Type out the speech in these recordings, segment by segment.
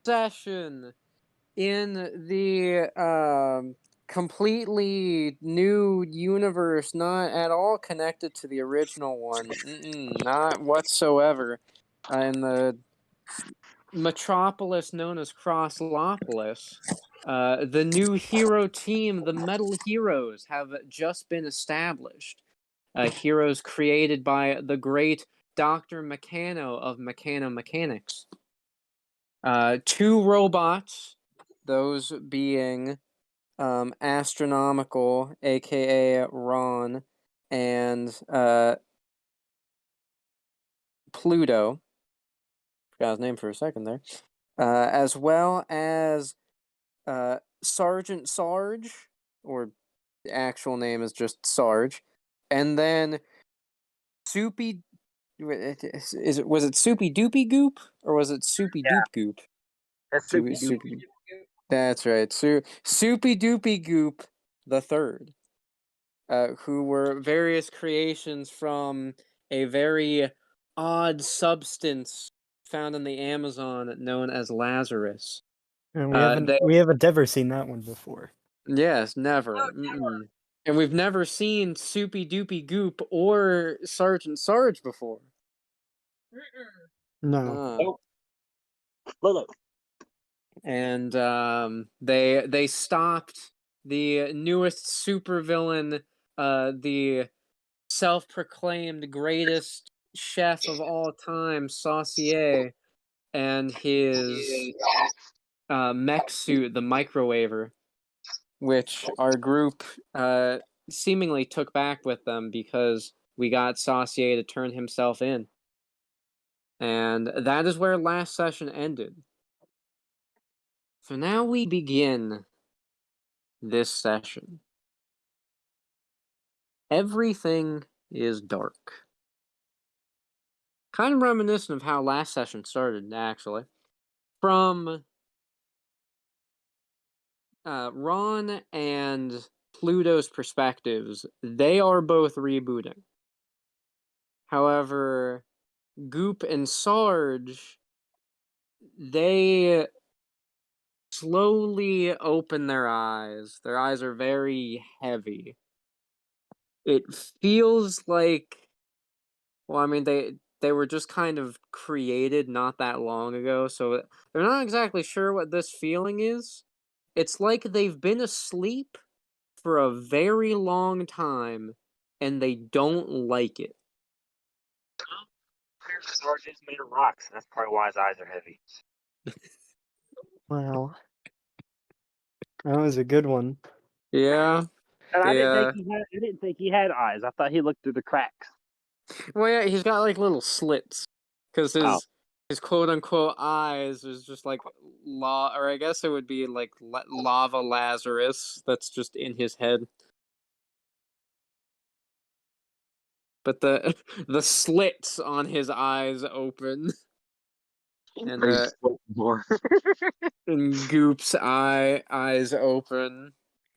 session in the completely new universe, not at all connected to the original one. Not whatsoever. In the metropolis known as Crosslopolis, the new hero team, the Metal Heroes, have just been established. Heroes created by the great Dr. Meccano of Meccano Mechanics. 2 robots, those being Astronomical, aka Ron, and Pluto. Forgot his name for a second there. As well as Sergeant Sarge, or the actual name is just Sarge, and then Soupy. Was it Soupy Doopy Goop or was it Soupy Doop Goop? That's Soupy Doopy. That's right. Soupy Doopy Goop the Third, who were various creations from a very odd substance found in the Amazon known as Lazarus. And we haven't ever seen that one before. Yes, never. And we've never seen Soupy Doopy Goop or Sergeant Sarge before. No. Look. And they stopped the newest supervillain, the self-proclaimed greatest chef of all time, Saucier, and his mech suit, the Microwaver, which our group seemingly took back with them because we got Saucier to turn himself in. And that is where last session ended. So now we begin this session. Everything is dark. Kind of reminiscent of how last session started, actually. From Ron and Pluto's perspectives, they are both rebooting. However, Goop and Sarge, they slowly open their eyes. Their eyes are very heavy. It feels like, well, I mean, they were just kind of created not that long ago, so they're not exactly sure what this feeling is. It's like they've been asleep for a very long time, and they don't like it. Sarge is made of rocks. That's probably why his eyes are heavy. Wow. That was a good one. Yeah. And I didn't think he had eyes. I thought he looked through the cracks. Well, yeah, he's got like little slits because his quote unquote eyes is just like or I guess it would be like lava Lazarus that's just in his head. But the slits on his eyes open. And and Goop's eyes open,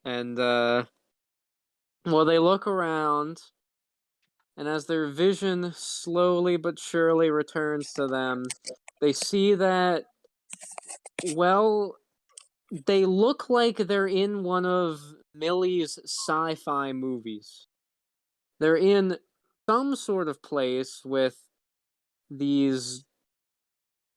and well, they look around, and as their vision slowly but surely returns to them, they see that, well, they look like they're in one of Millie's sci-fi movies. They're in some sort of place with these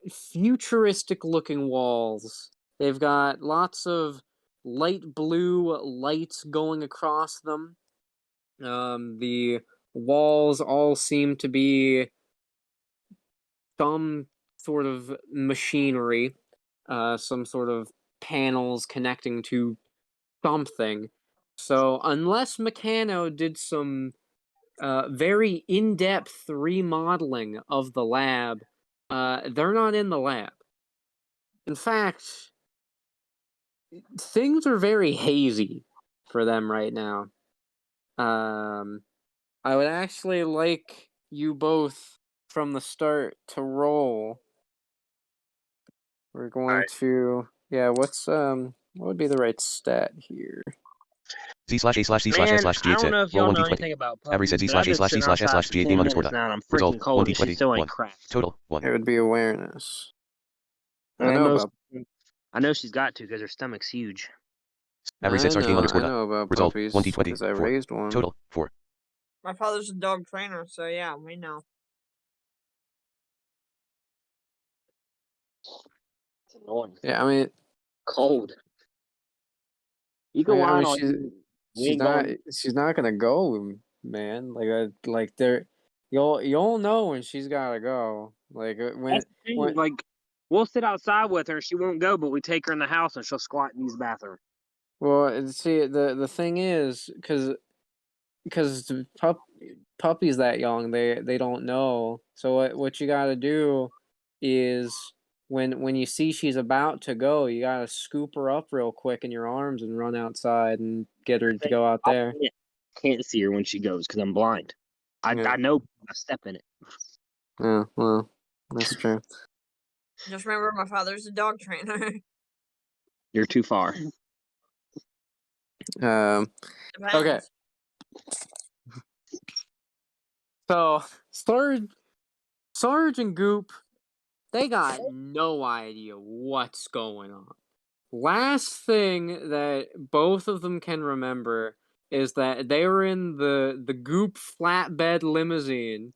futuristic-looking walls. They've got lots of light blue lights going across them. The walls all seem to be some sort of machinery, some sort of panels connecting to something. So unless Meccano did some very in-depth remodeling of the lab, they're not in the lab. In fact, things are very hazy for them right now. I would actually like you both from the start to roll. We're going to, what would be the right stat here? Z/A/C/C/S/G8. I don't know if y'all know anything about PUBG. Every said Z/A/C/C/S/G8 name underscore that. Now and I'm Result freaking cold. 1d20 She's still 1. ain't cracked. Total 1. It would be awareness. I know about. I know she's got to because her stomach's huge. Every 6 I team underscore know dot. about Result puppies 2020. because I 4. raised one. Total 4. My father's a dog trainer, so yeah, we know. It's annoying. Yeah, I mean, Cold. You can whine all you. We she's ain't not going. she's not gonna go, man. Like there, you'll know when she's gotta go. Like when That's the thing. Like, we'll sit outside with her and she won't go, but we take her in the house and she'll squat and use the bathroom. well, see the thing is because puppies that young they don't know. So what you gotta do is when you see she's about to go, you gotta scoop her up real quick in your arms and run outside and get her to go out there. Can't see her when she goes because I'm blind. Yeah. I know I step in it. Yeah, well, that's true. Just remember, my father's a dog trainer. You're too far. Okay. Depends. So Sarge and Goop, they got no idea what's going on. Last thing that both of them can remember is that they were in the Goop flatbed limousine.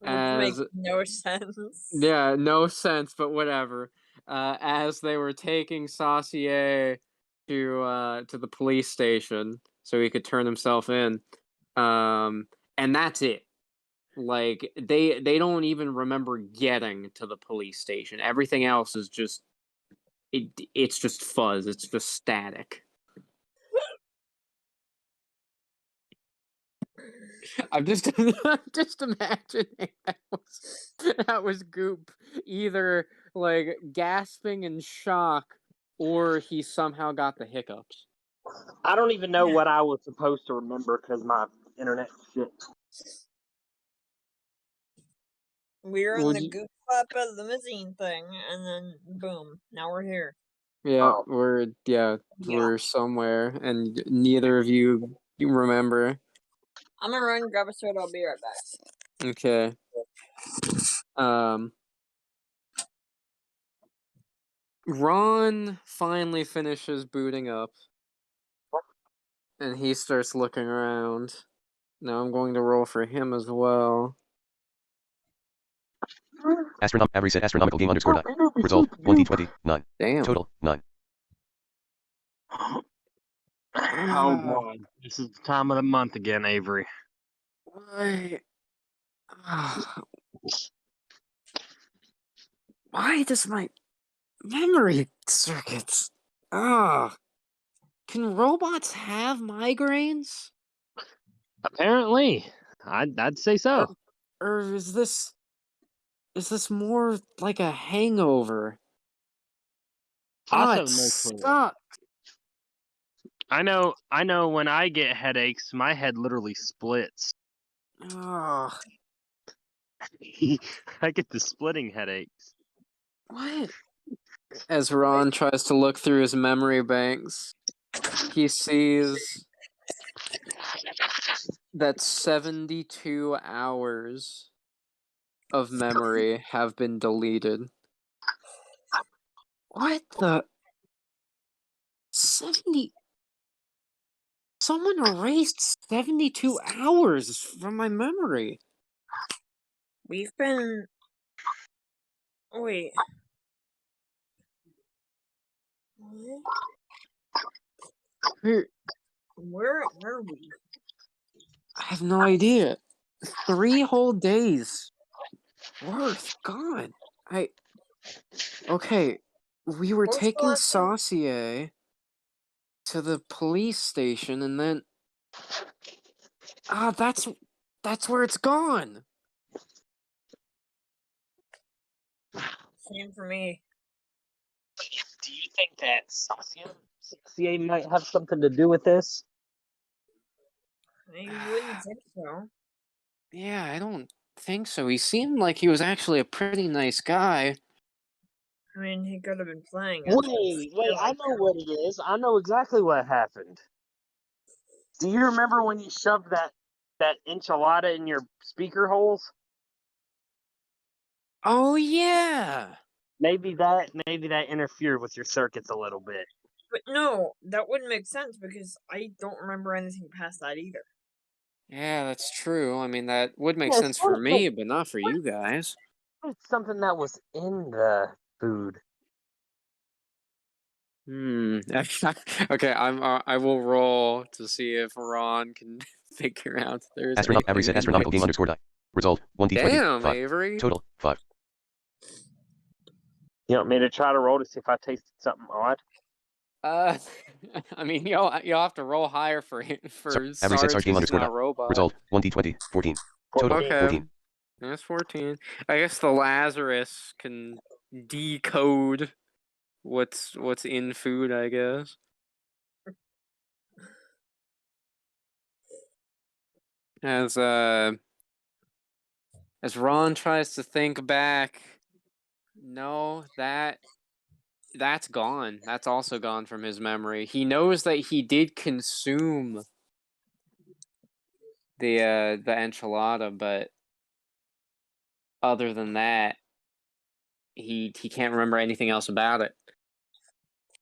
Which makes no sense. Yeah, no sense, but whatever. As they were taking Saucier to the police station so he could turn himself in. And that's it. Like they don't even remember getting to the police station. Everything else is just it's just fuzz. It's just static. I'm just imagining that was Goop either like gasping in shock or he somehow got the hiccups. I don't even know what I was supposed to remember because my internet shit. We were in the Goop Flatbed limousine thing, and then boom, now we're here. Yeah, Oh. we're somewhere, and neither of you remember. I'm gonna run and grab a soda. I'll be right back. Okay. Ron finally finishes booting up, and he starts looking around. Now I'm going to roll for him as well. Every set astronomical game underscore dot. Result 2020. 9. Damn. Total 9. Oh god, this is the time of the month again, Avery. Why? Why does my memory circuits? Can robots have migraines? Apparently, I'd say so. Or is this more like a hangover? Also, It no clue. sucks. I know when I get headaches, my head literally splits. Ugh. I get the splitting headaches. What? As Ron tries to look through his memory banks, he sees that 72 hours of memory have been deleted. What the? 70? Someone erased 72 hours from my memory. We've been. Wait. Where are we? I have no idea. 3 whole days worth gone. Okay, we were What's taking the last thing? Saucier to the police station, and then that's where it's gone. Same for me. Do you think that Saucier might have something to do with this? You wouldn't think so. Yeah, I don't think so. He seemed like he was actually a pretty nice guy. I mean, he could have been playing it. Wait, I know what it is. I know exactly what happened. Do you remember when you shoved that enchilada in your speaker holes? Oh yeah. maybe that interfered with your circuits a little bit. But no, that wouldn't make sense because I don't remember anything past that either. Yeah, that's true. I mean, that would make Yeah, sense for me, but not for you guys. It's something that was in the food. Okay, I will roll to see if Ron can figure out if there's Avery said anything in astronomical game there. underscore die. Result 1d20. Damn, 5. Avery. Total 5. You want me to try to roll to see if I tasted something odd? I mean, you'll have to roll higher for Avery said Sarge Sarge game because he's underscore not die. a robot. Result 1d20. 14. Total 14. Okay, 14. that's 14. I guess the Lazarus can decode what's in food, I guess. As Ron tries to think back, no, that's gone. That's also gone from his memory. He knows that he did consume the enchilada, but other than that, he can't remember anything else about it.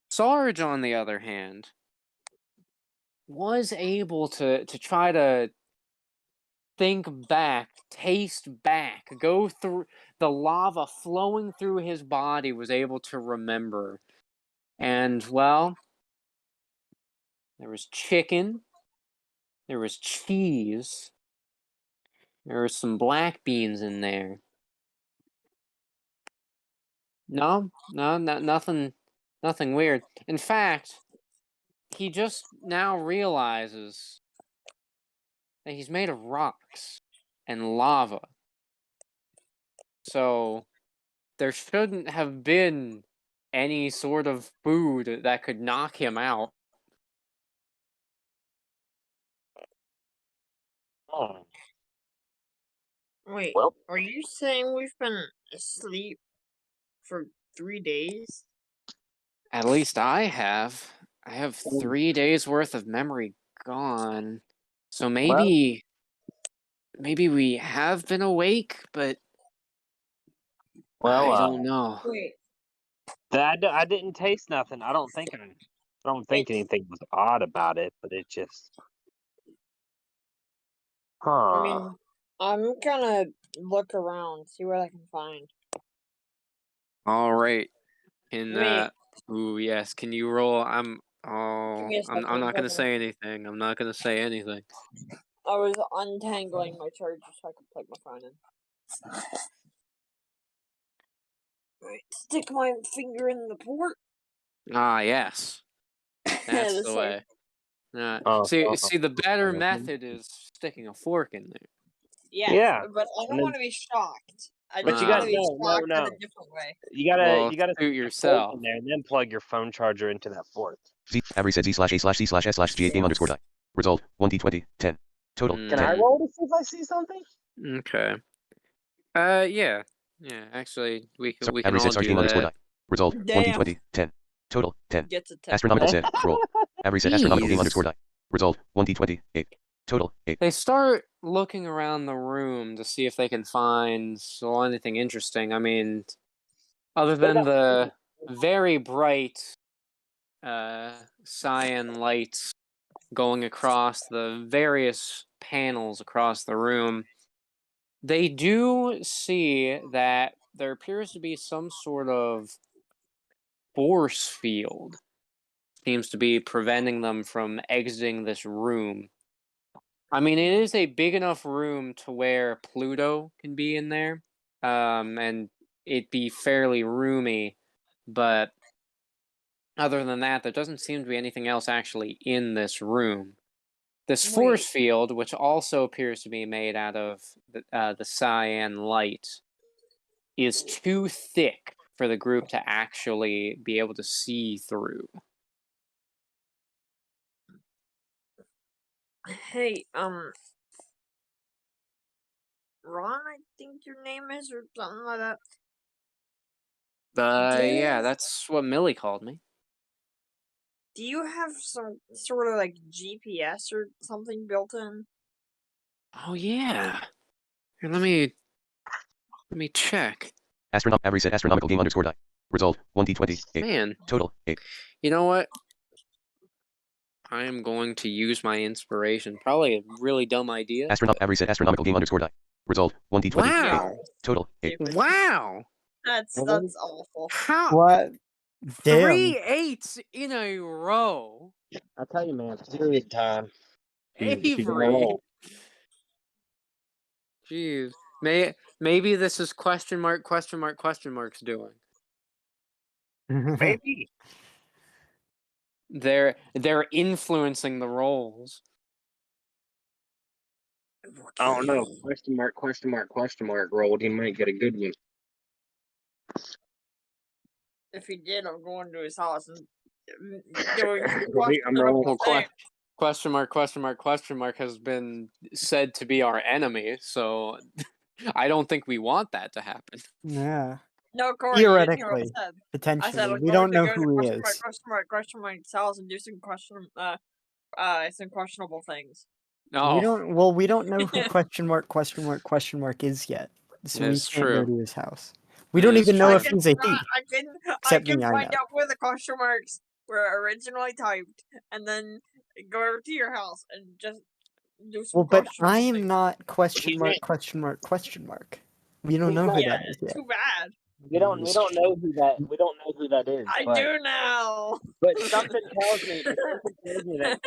Sarge, on the other hand, was able to try to think back, taste back, go through the lava flowing through his body, was able to remember. And, well, there was chicken, there was cheese, there was some black beans in there. No, nothing weird. In fact, he just now realizes that he's made of rocks and lava. So there shouldn't have been any sort of food that could knock him out. Oh. Wait, Well, are you saying we've been asleep for 3 days? At least I have. I have 3 days worth of memory gone. So maybe we have been awake, but I don't know. Wait, I didn't taste nothing. I don't think It's- anything was odd about it, but it just. I Huh. mean, I'm gonna look around, see what I can find. All right. Wait. Ooh, yes. Can you roll? I'm me a I'm second, not gonna hold on. say anything. I'm not gonna say anything. I was untangling my charger so I could plug my phone in. Alright, stick my finger in the port. Ah, yes. That's the way. See, the better method is sticking a fork in there. Yes, Yeah, but I and don't then- want to be shocked. I But just you want got to be no. shocked in a different way. You gotta Well, you gotta suit stick a fork yourself. in there and then plug your phone charger into that fork. Avery said Z/A/C/S/G8 game underscore die. Result 1d20. 10. Total Can 10. I roll to see if I see something? Okay. Yeah. Actually, we can Avery all said Sarge do game underscore die. that. Result Damn. 1d20. 10. Total 10. Gets a 10. Astronomical said roll. Avery said astronomical game Jeez. underscore die. Result 1d20. 8. Total 8. They start looking around the room to see if they can find anything interesting. I mean, other than the very bright cyan lights going across the various panels across the room, they do see that there appears to be some sort of force field. Seems to be preventing them from exiting this room. I mean, it is a big enough room to where Pluto can be in there, and it'd be fairly roomy, but other than that, there doesn't seem to be anything else actually in this room. This force field, which also appears to be made out of the cyan light, is too thick for the group to actually be able to see through. Hey, Ron, I think your name is, or something like that. Yeah, that's what Millie called me. Do you have some sort of like GPS or something built in? Oh yeah. Here, let me check. Avery said astronomical game underscore die. Result 1d20. 8. Man, Total 8. you know what? I am going to use my inspiration. Probably a really dumb idea. Every set astronomical game _die. Result 1d20. Wow. 8. Total 8. Stupid. Wow. That's awful. How? What? Damn. 3 8s in a row. I tell you, man, period time. Avery. Jeez. Maybe this is question marks doing. Maybe. They're influencing the roles. I don't know. Question mark rolled. He might get a good one. If he did, I'm going to his house and doing I'm rolling. Question mark has been said to be our enemy, so I don't think we want that to happen. Yeah. No, Corey, you didn't hear what I Theoretically, said. I potentially. said I'm We going don't to know go to who he question is. mark's house and do some some questionable things. No, We don't know who question mark is yet. So we It's can't go true. to his house. We don't It's even know true. if he's a thief. I Except can me, I find know. out where the question marks were originally typed, and then go over to your house and just do some. Well, but I am things. not question He's mark. We don't He's know not- who that is yet. Too bad. We don't know who that is. I but, do now. But something tells me that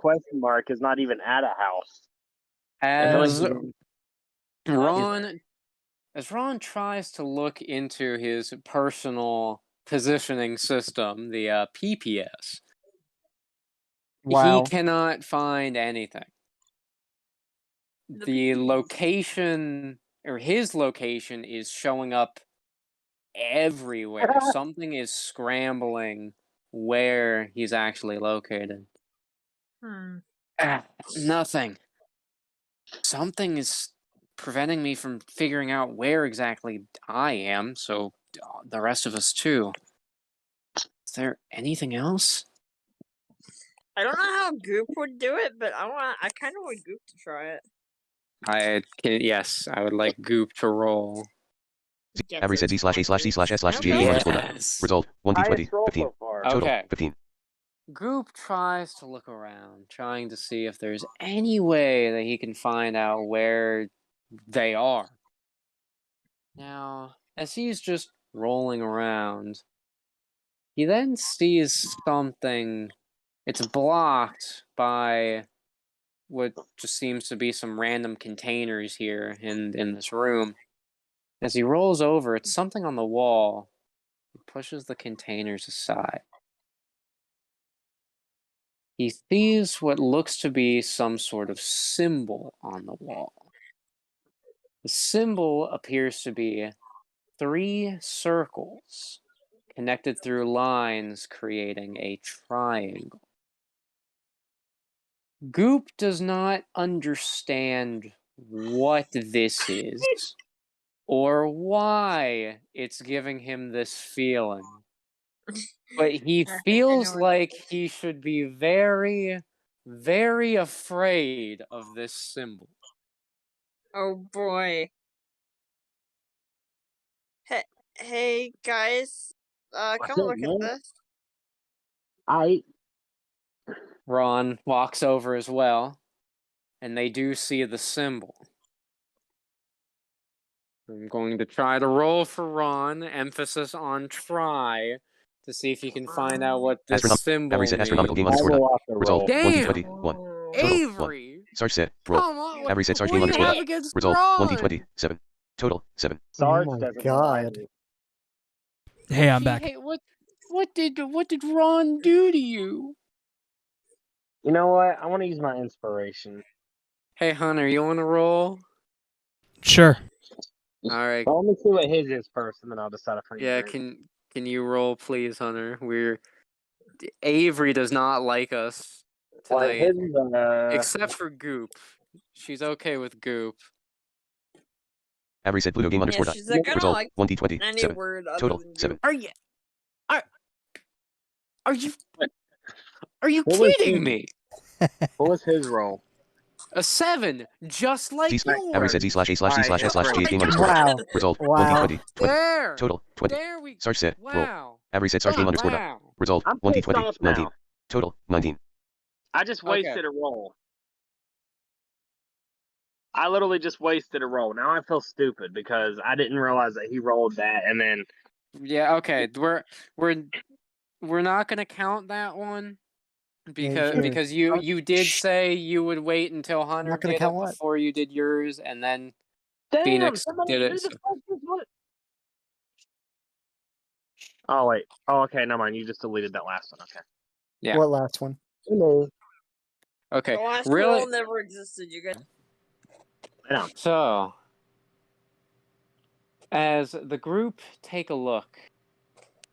question mark is not even at a house. As Ron- Ron tries to look into his personal positioning system, the PPS, Wow. he cannot find anything. The location, or his location, is showing up everywhere. Something is scrambling where he's actually located. Nothing. Something is preventing me from figuring out where exactly I am, so the rest of us too. Is there anything else? I don't know how Goop would do it, but I kind of want Goop to try it. Yes, I would like Goop to roll. Every set Z/A/C/S/G Yes. Result 1d20. Highest roll 15. so far. Total Okay. 15. Goop tries to look around, trying to see if there's any way that he can find out where they are. Now, as he's just rolling around, he then sees something. It's blocked by what just seems to be some random containers here in this room. As he rolls over, it's something on the wall. He pushes the containers aside. He sees what looks to be some sort of symbol on the wall. The symbol appears to be 3 circles connected through lines, creating a triangle. Goop does not understand what this is or why it's giving him this feeling. But he feels like he should be very, very afraid of this symbol. Oh boy. Hey guys, come look at this. Ron walks over as well, and they do see the symbol. I'm going to try to roll for Ron, emphasis on try, to see if he can find out what this symbol Every set astronomical game means. Result Damn! 1d20. 1. Total 1. Avery! Sarge set. Roll. Come on! Every set Sarge what game do you have _die. against Result Ron? 1d20. 7. Total 7. Sarge Oh my doesn't God. like me. Hey, I'm back. Hey, what did Ron do to you? You know what? I want to use my inspiration. Hey, Hunter, you want to roll? Sure. All right. Well, let me see what his is first, and then I'll decide if I Yeah, agree. can you roll, please, Hunter? Avery does not like us Well, tonight, his is, except for Goop. She's okay with Goop. Every set Pluto game Yeah, _die. she's not gonna Result like 1d20. any 7. word other Total than 7. Are you What was kidding his- me? What was his roll? A 7, just like Every said yours. Z/A/C/S/G game God. underscore. Wow. Result Wow. 2020 20. There. Total 20. There we. Sarge set. Roll. Wow. Every said Sarge game underscore. Wow. Result I'm 2020 pissed off 19. now. Total 19. I just Okay. wasted a roll. I literally just wasted a roll. Now I feel stupid because I didn't realize that he rolled that, and then Yeah. Okay. We're not gonna count that one because you did Shh. say you would wait until I'm Hunter not gonna did count it what? before you did yours, and then damn, Phoenix somebody did who it. the So. fuck is what? Oh wait. Oh okay, never mind. You just deleted that last one. Okay. Yeah. What last one? Hello. Okay. The last Really? roll never existed, you guys. Yeah. So, as the group take a look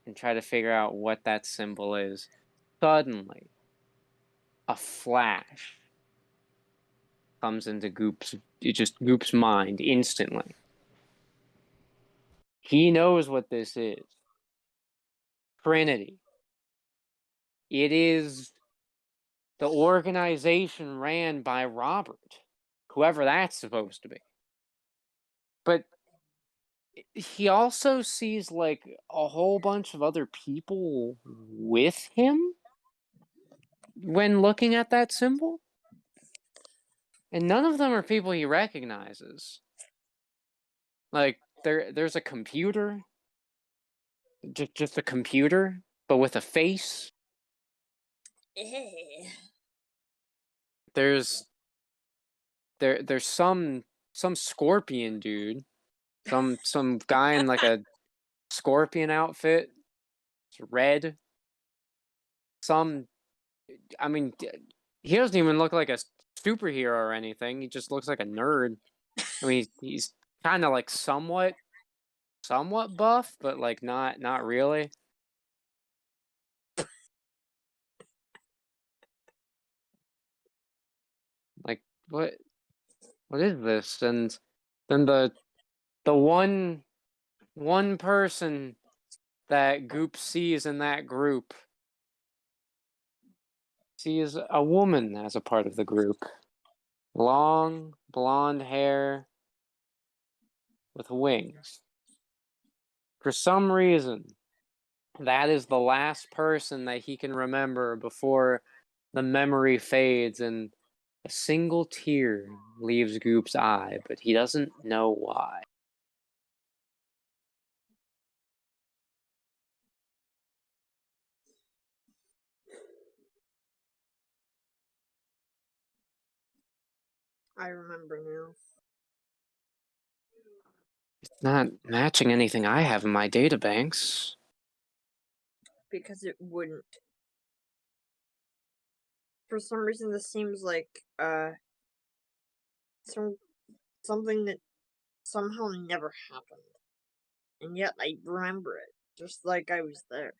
and try to figure out what that symbol is, suddenly a flash comes into Goop's mind instantly. He knows what this is. Trinity. It is the organization ran by Robert, whoever that's supposed to be. But he also sees like a whole bunch of other people with him when looking at that symbol, and none of them are people he recognizes. Like there's a computer, just a computer, but with a face. There's some scorpion dude, some guy in like a scorpion outfit. It's red. I mean, he doesn't even look like a superhero or anything. He just looks like a nerd. I mean, he's kind of like somewhat buff, but like not really. Like what is this? And then the one person that Goop sees in that group sees a woman as a part of the group. Long blonde hair with wings. For some reason, that is the last person that he can remember before the memory fades and a single tear leaves Goop's eye, but he doesn't know why. I remember now. It's not matching anything I have in my databanks. Because it wouldn't. For some reason, this seems like something that somehow never happened, and yet I remember it, just like I was there.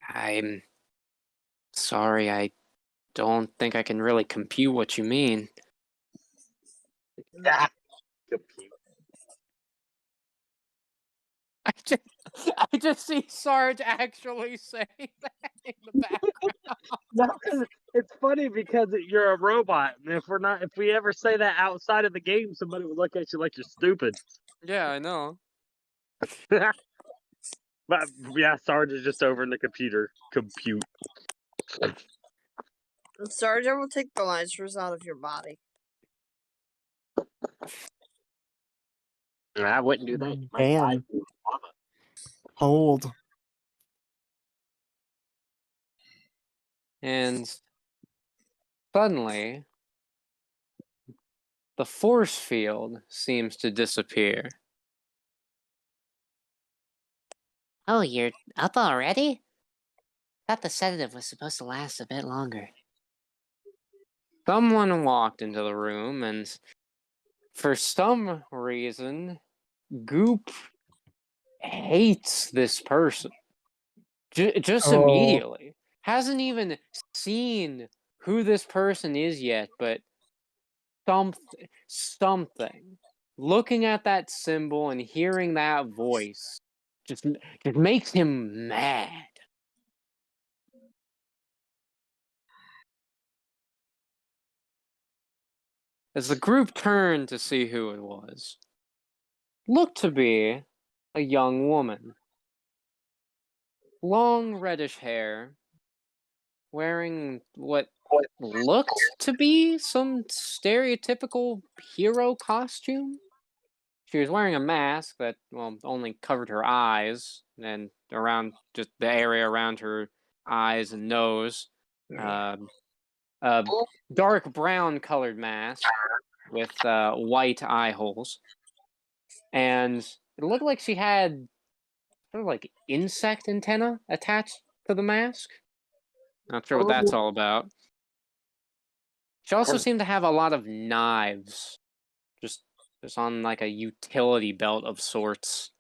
I'm sorry, I don't think I can really compute what you mean. Ah, compute. I just see Sarge actually saying that in the background. No, 'cause it's funny because you're a robot, and if we ever say that outside of the game, somebody would look at you like you're stupid. Yeah, I know. But yeah, Sarge is just over in the computer. Compute. Sarge, I will take the lasers out of your body. I wouldn't do that. My Damn. life is lava. Hold. And suddenly, the force field seems to disappear. Oh, you're up already? Thought the sedative was supposed to last a bit longer. Someone walked into the room, and for some reason, Goop hates this person. Just immediately. Hasn't even seen who this person is yet, but something. Looking at that symbol and hearing that voice just makes him mad. As the group turned to see who it was, looked to be a young woman. Long reddish hair, wearing what looked to be some stereotypical hero costume. She was wearing a mask that, well, only covered her eyes and around just the area around her eyes and nose. A dark brown colored mask with white eye holes. And it looked like she had sort of like insect antenna attached to the mask. Not sure what that's all about. She also seemed to have a lot of knives, just on like a utility belt of sorts.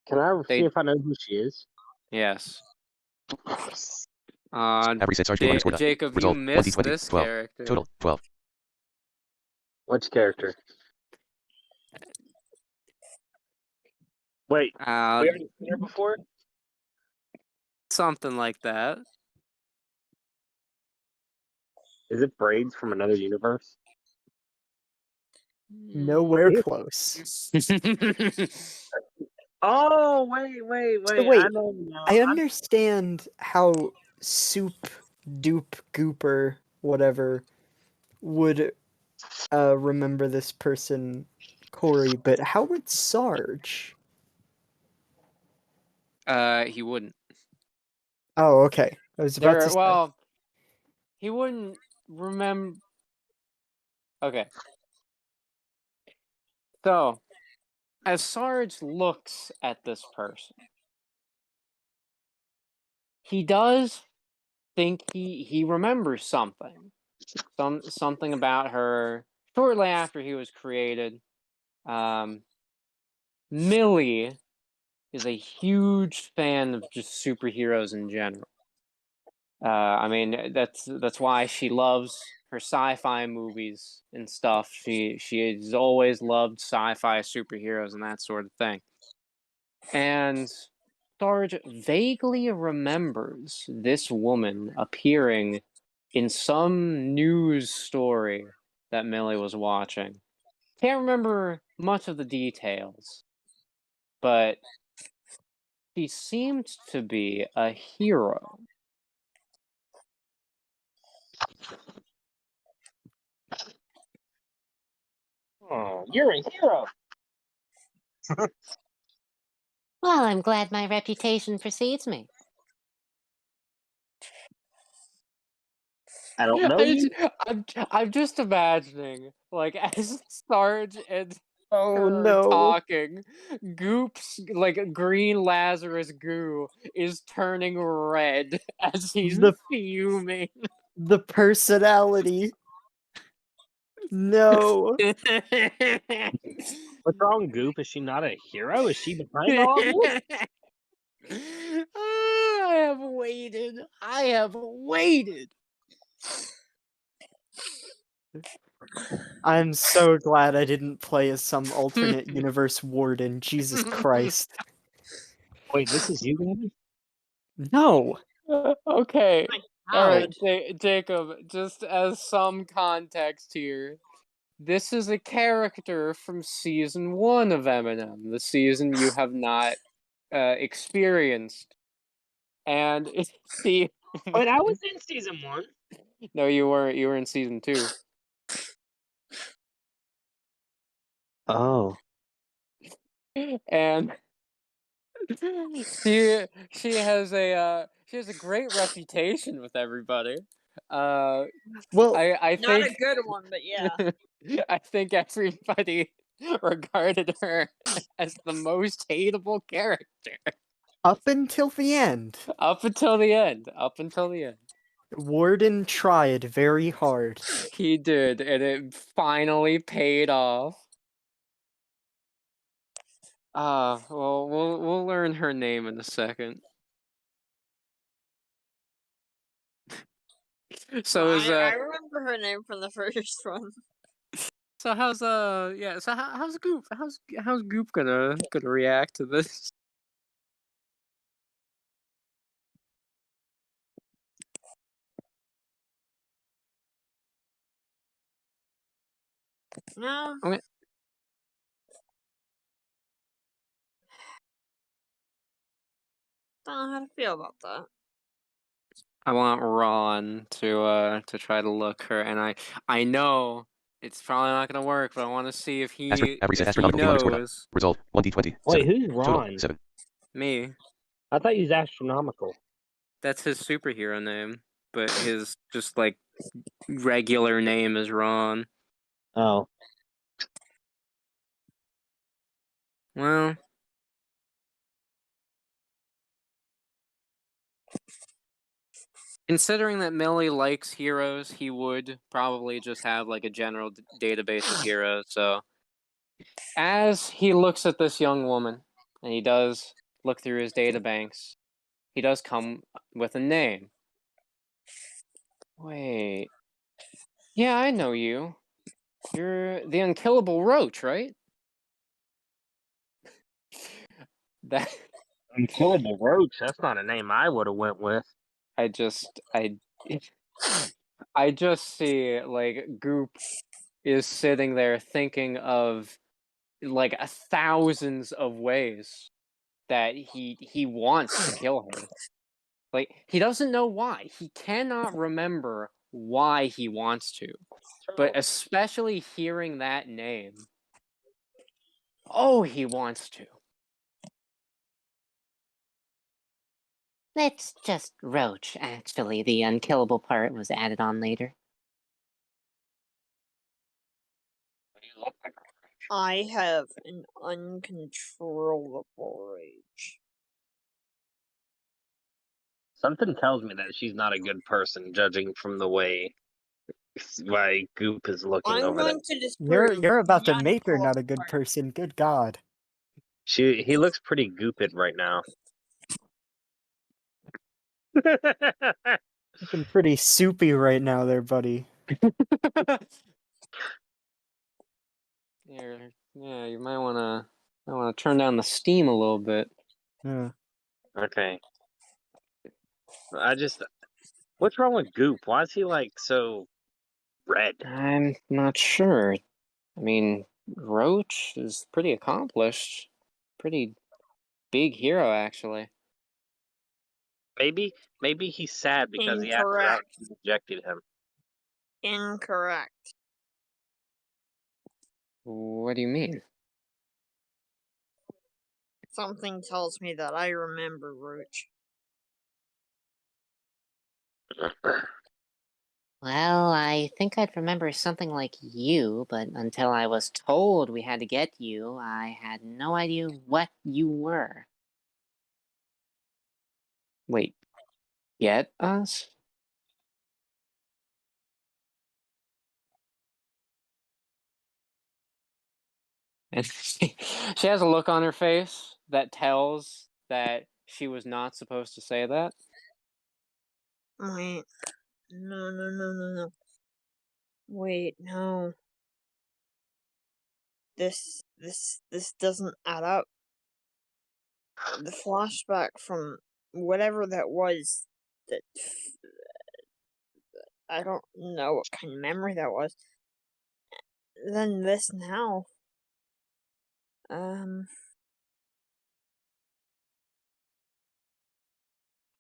Can I see They if I know who she is? yes. Every 6 Sarge game underscore die. Jacob, you Result missed 2020 this 12. character. Total 12. Which character? Wait, we already seen her before? Something like that. Is it Braids from another universe? Nowhere close. Oh, wait. So wait, I know now. I understand how Soup Dupe Gooper whatever would remember this person, Corey, but how would Sarge? He wouldn't. Oh, okay. I was about to say. Well, he wouldn't remember. Okay. So, as Sarge looks at this person, he does think he remembers something. Something about her shortly after he was created. Millie is a huge fan of just superheroes in general. I mean, that's why she loves her sci-fi movies and stuff. She has always loved sci-fi superheroes and that sort of thing. And Sarge vaguely remembers this woman appearing in some news story that Millie was watching. Can't remember much of the details, but she seemed to be a hero. Oh, you're a hero. Well, I'm glad my reputation precedes me. I don't know you. I'm just imagining, like, as Sarge and Oh her no. talking, Goop's, like, green Lazarus goo is turning red as he's The fuming. the personality. No. What's wrong, Goop? Is she not a hero? Is she behind all this? I have waited. I have waited. I'm so glad I didn't play as some alternate universe warden. Jesus Christ. Wait, this is you, Gabby? No. Okay. My All right, God. Jacob, just as some context here, this is a character from season 1 of M&M, the season you have not experienced. And it's the Wait, I was in season 1. No, you weren't. You were in season 2. Oh. And she has a great reputation with everybody. Well, I Not a think good one, but yeah. I think everybody regarded her as the most hateable character up until the end, up until the end. Up until the end, Warden tried very hard. he did, and it finally paid off. Well, we'll learn her name in a second. So is I remember her name from the first one. So how's yeah, so how's Goop? How's Goop gonna react to this? No. Okay. Don't know how to feel about that. I want Ron to try to look her, and I know it's probably not gonna work, but I want to see if he astronomical game underscore die. knows Result 1d20. Wait, 7. who's Total Ron? 7. me. I thought he was astronomical. That's his superhero name, but his just like regular name is Ron. Oh. Well, considering that Millie likes heroes, he would probably just have like a general database of heroes. So, as he looks at this young woman, and he does look through his databanks, he does come with a name. Wait. Yeah, I know you. You're the unkillable roach, right? That Unkillable Roach. That's not a name I would have went with. I just see like Goop is sitting there thinking of like thousands of ways that he wants to kill her. Like he doesn't know why. He cannot remember why he wants to. But especially hearing that name. Oh, he wants to. It's just Roach, actually. The unkillable part was added on later. I have an uncontrollable rage. Something tells me that she's not a good person, judging from the way why Goop is looking I'm over going there. to disprove You're about the to make her not a uncalled good part. person. Good God. He looks pretty gooped right now. Looking pretty soupy right now there, buddy. Yeah, you might wanna turn down the steam a little bit. Yeah. Okay. What's wrong with Goop? Why is he like so red? I'm not sure. I mean, Roach is pretty accomplished. Pretty big hero, actually. Maybe he's sad because the Incorrect. astronaut rejected him. Incorrect. What do you mean? Something tells me that I remember Roach. Well, I think I'd remember something like you, but until I was told we had to get you, I had no idea what you were. Wait, get us? And she has a look on her face that tells that she was not supposed to say that. Wait. No. Wait, no. This doesn't add up. The flashback from whatever that was, that I don't know what kind of memory that was. Then this now.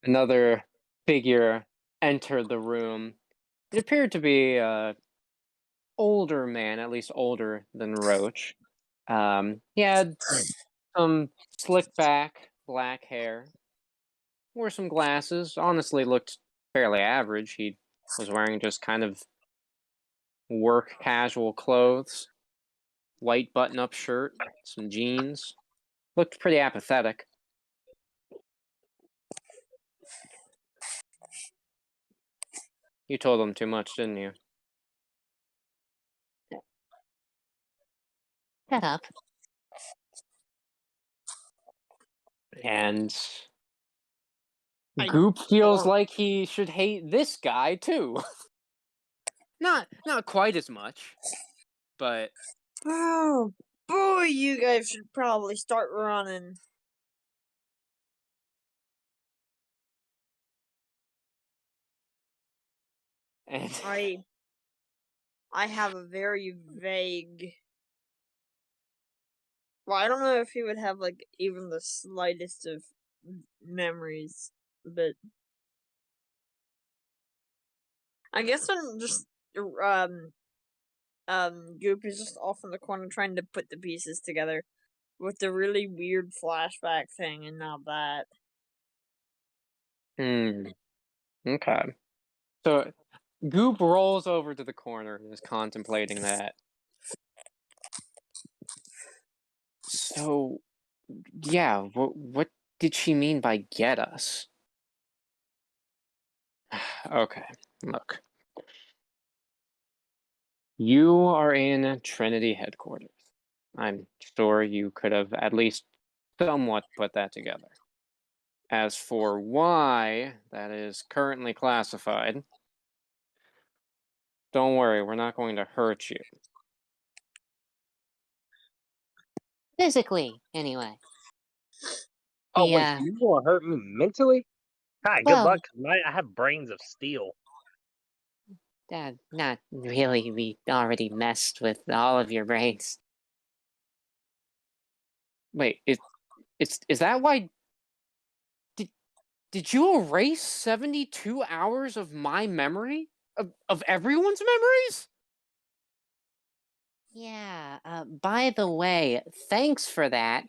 Another figure entered the room. It appeared to be a older man, at least older than Roach. He had some slick back, black hair, wore some glasses, honestly looked fairly average. He was wearing just kind of work casual clothes, white button up shirt, some jeans. Looked pretty apathetic. You told him too much, didn't you? Shut up. And I Goop feels don't- like he should hate this guy too. Not quite as much, but Oh boy, you guys should probably start running. and I I have a very vague. Well, I don't know if he would have like even the slightest of memories, but I guess I'm just Goop is just off in the corner trying to put the pieces together with the really weird flashback thing and now that. Okay. So Goop rolls over to the corner and is contemplating that. So, yeah, what did she mean by get us? Okay, look. You are in Trinity headquarters. I'm sure you could have at least somewhat put that together. As for why that is currently classified, don't worry, we're not going to hurt you. Physically, anyway. Oh The, wait, so you want to hurt me mentally? Hi, good Well- luck. 'Cause I have brains of steel. not really. We already messed with all of your brains. Wait, is that why? Did you erase 72 hours of my memory? Of everyone's memories? Yeah, by the way, thanks for that.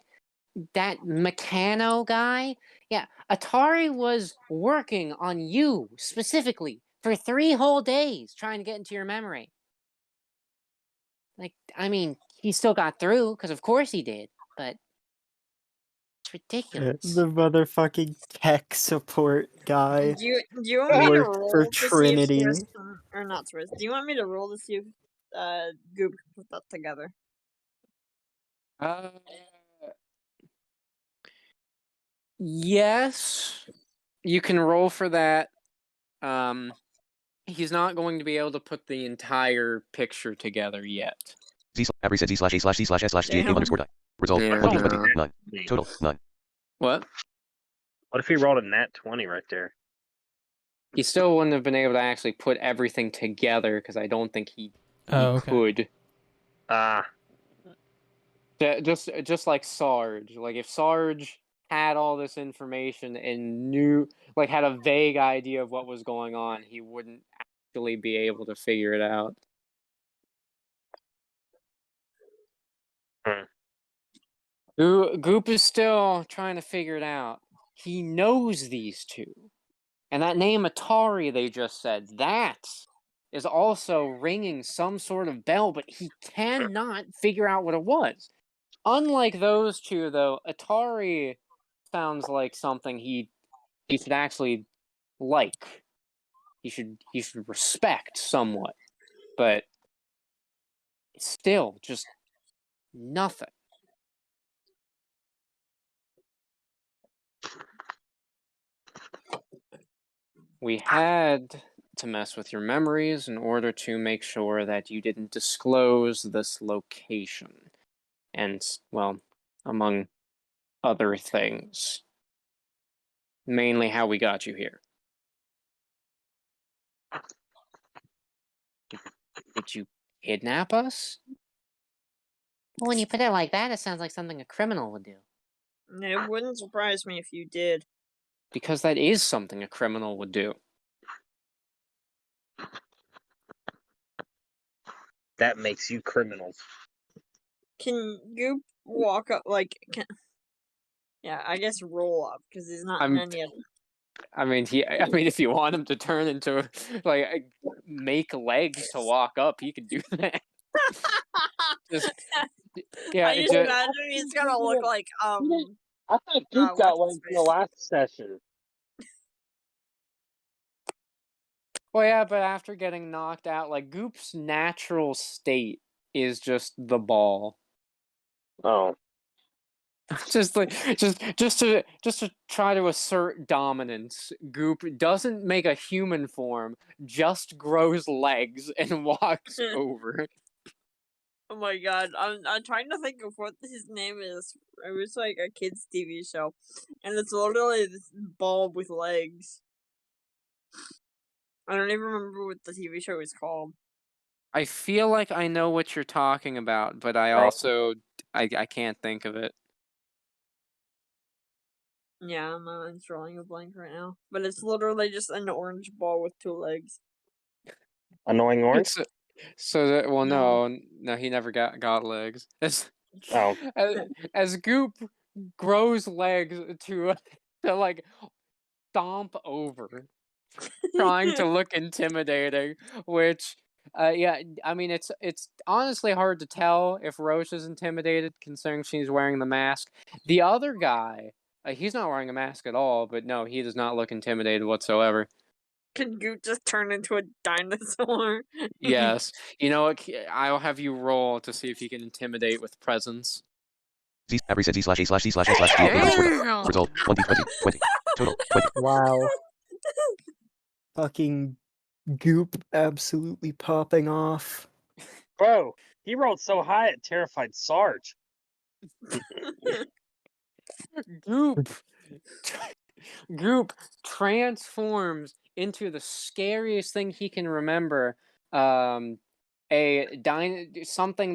That Meccano guy? Yeah, Atari was working on you specifically for 3 whole days trying to get into your memory. Like, I mean, he still got through, because of course he did, but it's ridiculous. The motherfucking tech support guy. Do you want me to Worked roll for to see if Trinity. Twist or not Twist? Do you want me to roll to see if Goop can put that together? Yes, you can roll for that. He's not going to be able to put the entire picture together yet. Every said Z/A/C/S/G8 Damn. _die. Result Yeah, 120 no. 9. Total 9. What? What if he rolled a nat 20 right there? He still wouldn't have been able to actually put everything together because I don't think he Okay. could. Ah, Just like Sarge. Like if Sarge had all this information and knew, like had a vague idea of what was going on, he wouldn't actually be able to figure it out. Goop is still trying to figure it out. He knows these two. And that name Atari they just said, that is also ringing some sort of bell, but he cannot figure out what it was. Unlike those two, though, Atari sounds like something he should actually like. He should respect somewhat. But still, just nothing. We had to mess with your memories in order to make sure that you didn't disclose this location. And, well, among other things. Mainly how we got you here. Did you kidnap us? Well, when you put it like that, it sounds like something a criminal would do. It wouldn't surprise me if you did. Because that is something a criminal would do. that makes you criminals. Can Goop walk up Yeah, I guess roll up because he's not in any of them. I mean, if you want him to turn into like make legs to walk up, he could do that. Yeah, I just imagine he's gonna look like I thought Goop got one in the last session. Well, yeah, but after getting knocked out, like Goop's natural state is just the ball. Oh, Just to try to assert dominance, Goop doesn't make a human form, just grows legs and walks over. Oh my god, I'm trying to think of what his name is. It was like a kids' TV show, and it's literally this bulb with legs. I don't even remember what the TV show is called. I feel like I know what you're talking about, but I Right. also I can't think of it. Yeah, my mind's drawing a blank right now. But it's literally just an orange ball with 2 legs. Annoying orange. So that No. no, he never got legs. Oh. As Goop grows legs to like stomp over, trying to look intimidating, which yeah, I mean it's honestly hard to tell if Roche is intimidated considering she's wearing the mask. The other guy, he's not wearing a mask at all, but no, he does not look intimidated whatsoever. Can Goot just turn into a dinosaur? Yes. You know what? I'll have you roll to see if you can intimidate with presence. Z reset Z/A/C/E/G game underscore die. Damn! Result 2020 20. Total 20. Wow. Fucking Goop absolutely popping off. Bro, he rolled so high it terrified Sarge. Goop! Goop transforms into the scariest thing he can remember. Something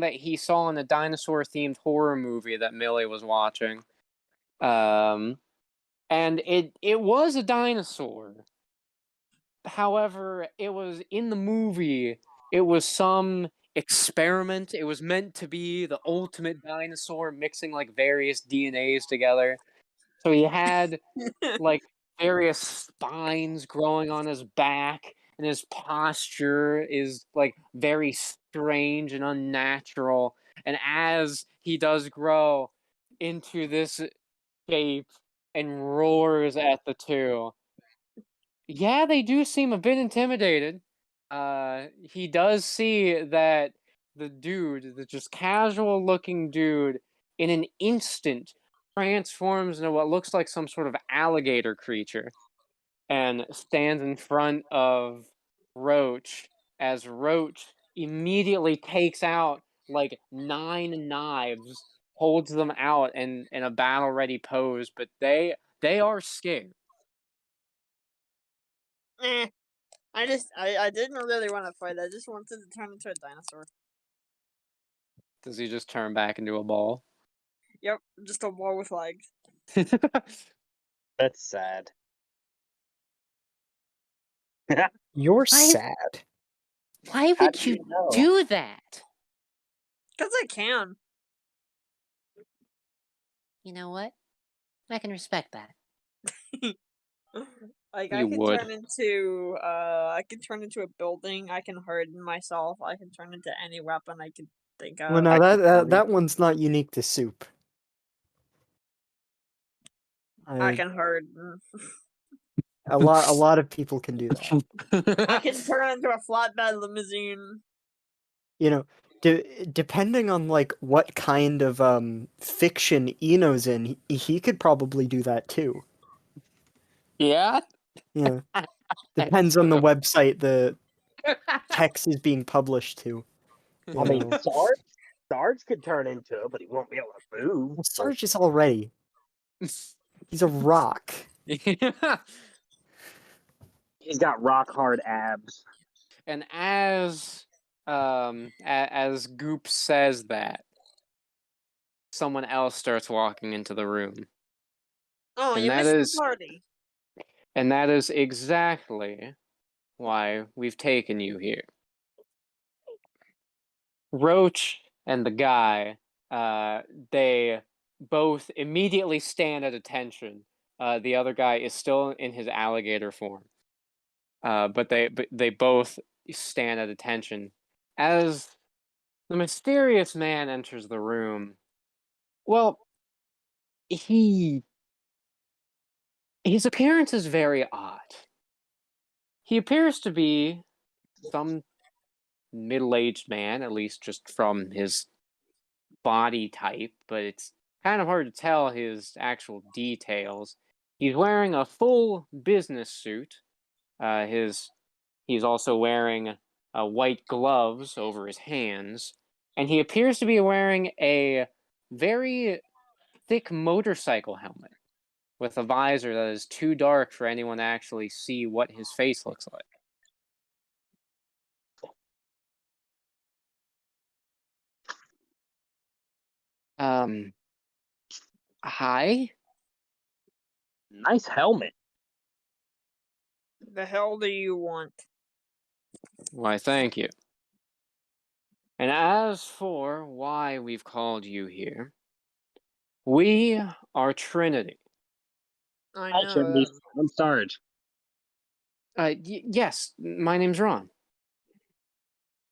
that he saw in a dinosaur-themed horror movie that Millie was watching. And it was a dinosaur. However, it was in the movie, it was some experiment. It was meant to be the ultimate dinosaur mixing like various DNAs together. So he had like various spines growing on his back, and his posture is like very strange and unnatural. And as he does grow into this shape and roars at the two, yeah, they do seem a bit intimidated. He does see that the just casual looking dude, in an instant transforms into what looks like some sort of alligator creature and stands in front of Roach as Roach immediately takes out like 9 knives, holds them out in a battle ready pose, but they are scared. Eh. I didn't really want to fight. I just wanted to turn into a dinosaur. Does he just turn back into a ball? Yep, just a ball with legs. That's sad. You're Why- sad. Why How would do you you know? do that? Because I can. You know what? I can respect that. Like You would. I can turn into a building, I can harden myself, I can turn into any weapon I could think Well, of. no, I can that one's not unique to Soup. I can harden. A lot of people can do that. I can turn into a flatbed limousine. You know, depending on like what kind of fiction Eno's in, he could probably do that too. Yeah? Yeah, depends on the website the text is being published to. I mean, know. Sarge could turn into it, but he won't be able to move. Well, Sarge is already. He's a rock. Yeah. He's got rock hard abs. And as Goop says that, someone else starts walking into the room. Oh, And you that missed is- the party. And that is exactly why we've taken you here. Roach and the guy, they both immediately stand at attention. The other guy is still in his alligator form. But they both stand at attention as the mysterious man enters the room. Well, his appearance is very odd. He appears to be some middle-aged man, at least just from his body type, but it's kind of hard to tell his actual details. He's wearing a full business suit. He's also wearing white gloves over his hands, and he appears to be wearing a very thick motorcycle helmet with a visor that is too dark for anyone to actually see what his face looks like. Hi? Nice helmet. The hell do you want? Why, thank you. And as for why we've called you here, we are Trinity. I Hi, Trinity. know. I'm Sarge. Yes, my name's Ron.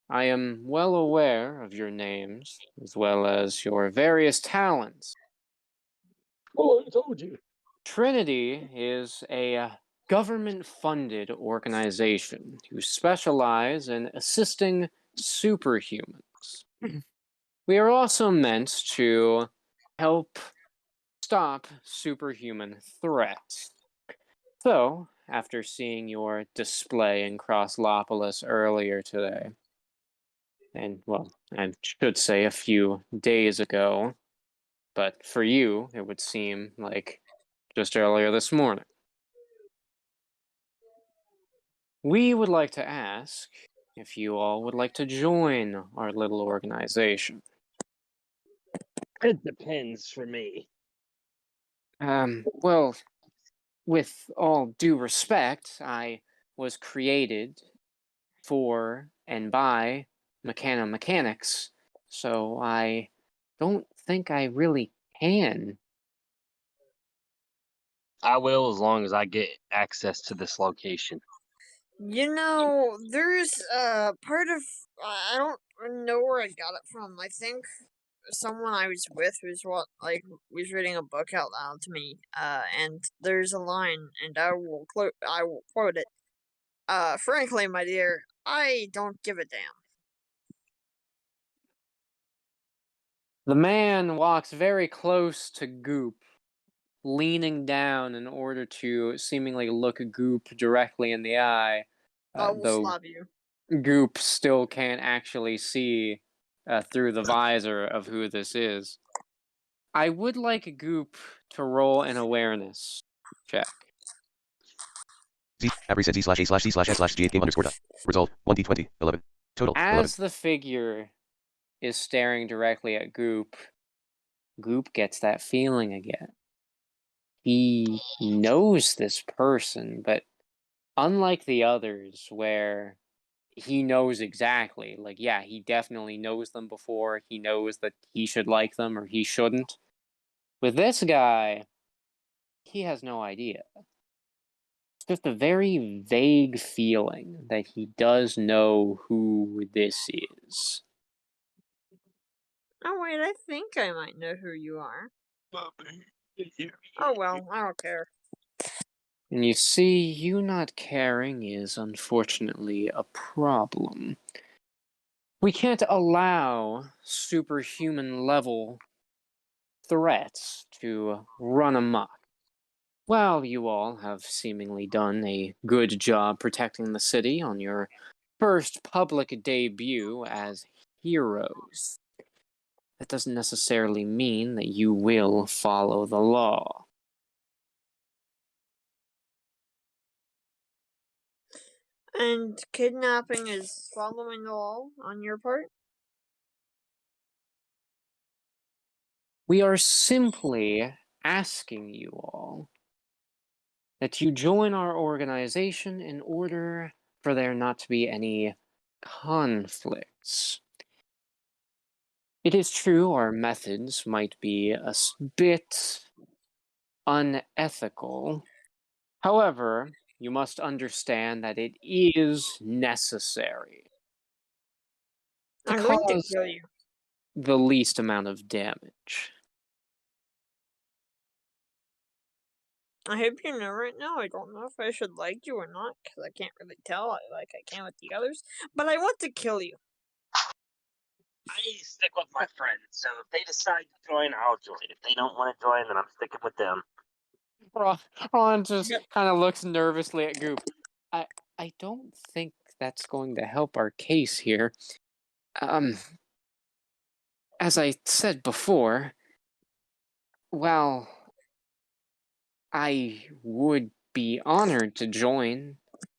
I am well aware of your names, as well as your various talents. Oh, I told you. Trinity is a government-funded organization who specialize in assisting superhumans. We are also meant to help stop superhuman threats. So, after seeing your display in Crosslopolis earlier today, and well, I should say a few days ago, but for you, it would seem like just earlier this morning. We would like to ask if you all would like to join our little organization. It depends for me. Well, with all due respect, I was created for and by mechanics, so I don't think I really can. I will as long as I get access to this location. You know, there's part of I don't know where I got it from. I think someone I was with was reading a book out loud to me. And there's a line, and I will quote it. Frankly, my dear, I don't give a damn. The man walks very close to Goop, leaning down in order to seemingly look Goop directly in the eye, I will though slap you. Goop still can't actually see through the visor of who this is. I would like Goop to roll an awareness check. Z, Abri Z slash A slash C slash S slash G8 game underscore dot. Result, 1d20, 11. Total, 11. As the figure is staring directly at Goop, Goop gets that feeling again. He knows this person, but unlike the others where he knows exactly, like, yeah, he definitely knows them before, he knows that he should like them or he shouldn't. With this guy, he has no idea. It's just a very vague feeling that he does know who this is. Oh wait, I think I might know who you are. Oh well, I don't care. And you see, you not caring is unfortunately a problem. We can't allow superhuman level threats to run amok. While you all have seemingly done a good job protecting the city on your first public debut as heroes, that doesn't necessarily mean that you will follow the law. And kidnapping is following the law on your part? We are simply asking you all that you join our organization in order for there not to be any conflicts. It is true our methods might be a bit unethical. However, you must understand that it is necessary to I'm going to cause kill you. the least amount of damage. I hope you know right now I don't know if I should like you or not, because I can't really tell like I can with the others. But I want to kill you. I stick with my friends, so if they decide to join, I'll join. If they don't want to join, then I'm sticking with them. Ron just kind of looks nervously at Goop. I don't think that's going to help our case here. As I said before, well, I would be honored to join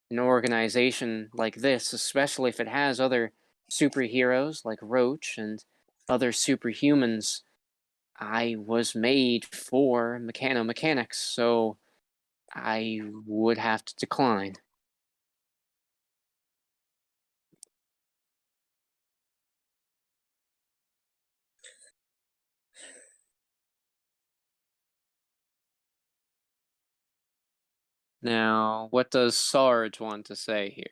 an organization like this, especially if it has other superheroes like Roach and other superhumans I was made for mechanomechanics, so I would have to decline. Now, what does Sarge want to say here?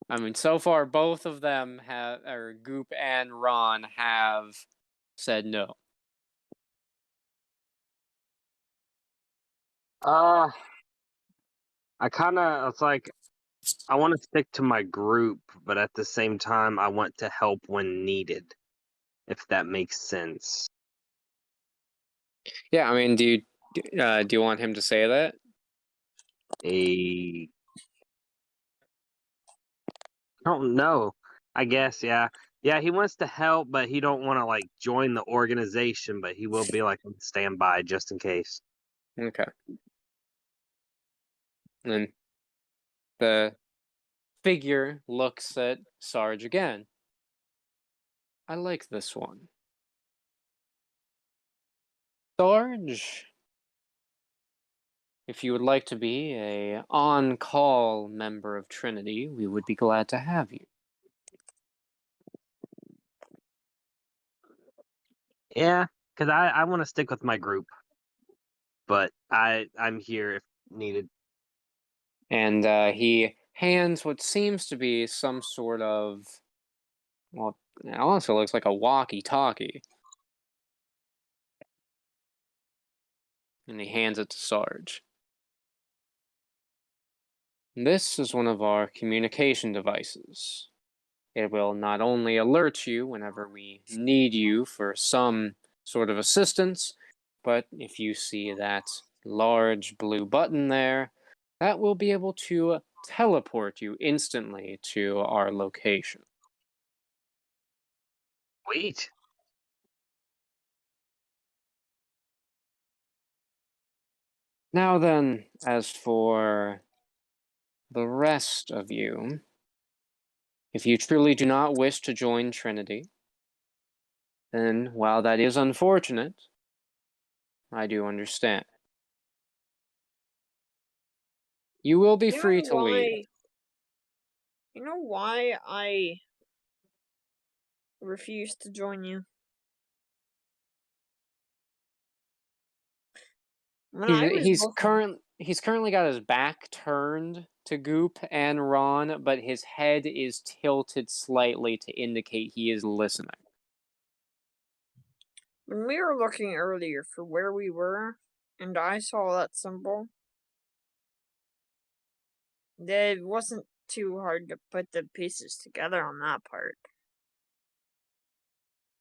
I mean, so far both of them have, or Goop and Ron have said no. I it's like I want to stick to my group, but at the same time, I want to help when needed, if that makes sense. Yeah, I mean, do you want him to say that? I don't know. I guess, yeah. Yeah, he wants to help, but he don't want to like join the organization, but he will be like on standby just in case. Okay. And the figure looks at Sarge again. I like this one. Sarge, if you would like to be a on-call member of Trinity, we would be glad to have you. Yeah, because I want to stick with my group, but I'm here if needed. And he hands what seems to be some sort of, well, it also looks like a walkie-talkie. And he hands it to Sarge. This is one of our communication devices. It will not only alert you whenever we need you for some sort of assistance, but if you see that large blue button there, that will be able to teleport you instantly to our location. Wait. Now then, as for the rest of you, if you truly do not wish to join Trinity, then while that is unfortunate, I do understand. You will be free to leave. You know why I refuse to join you? When I was He's currently got his back turned to Goop and Ron, but his head is tilted slightly to indicate he is listening. when we were looking earlier for where we were, and I saw that symbol, it wasn't too hard to put the pieces together on that part.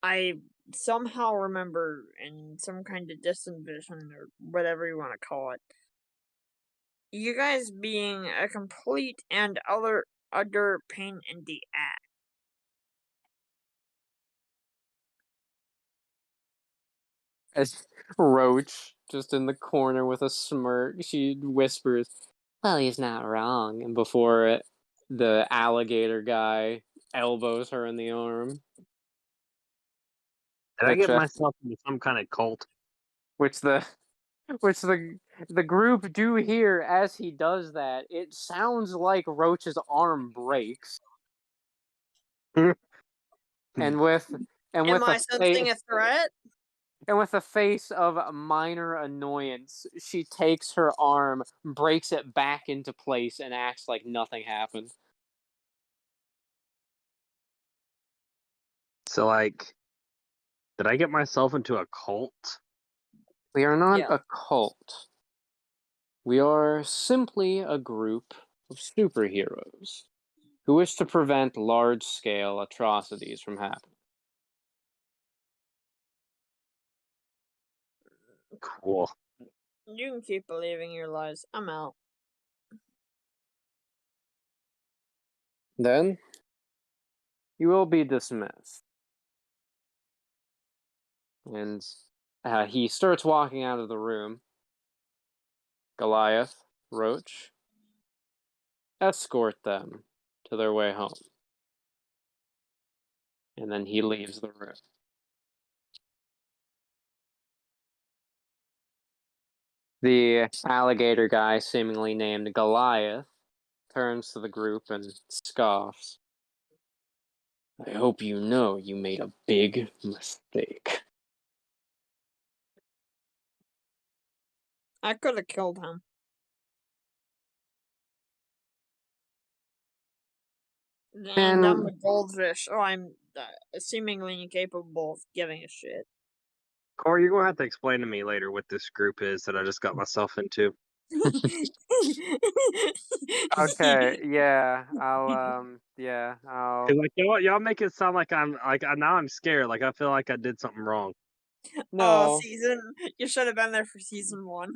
I somehow remember in some kind of distant vision or whatever you want to call it, you guys being a complete and utter pain in the ass. As Roach, just in the corner with a smirk, she whispers, "Well, he's not wrong." And before the alligator guy elbows her in the arm, Did I which get myself into some kind of cult? which the which the group do hear as he does that. It sounds like Roach's arm breaks, and with and Am with I a sensing a threat? and with a face of minor annoyance, she takes her arm, breaks it back into place, and acts like nothing happened. So like, did I get myself into a cult? We are not Yeah. a cult. We are simply a group of superheroes who wish to prevent large-scale atrocities from happening. Cool. You can keep believing your lies. I'm out. Then, you will be dismissed. And he starts walking out of the room. Goliath, Roach, escort them to their way home. And then he leaves the room. The alligator guy, seemingly named Goliath, turns to the group and scoffs. I hope you know you made a big mistake. I could have killed him. And I'm a goldfish. Oh, I'm seemingly incapable of giving a shit. Corey, you're gonna have to explain to me later what this group is that I just got myself into. Okay, yeah, I'll. 'Cause, like, y'all make it sound like now I'm scared. Like I feel like I did something wrong. No, You should have been there for season 1.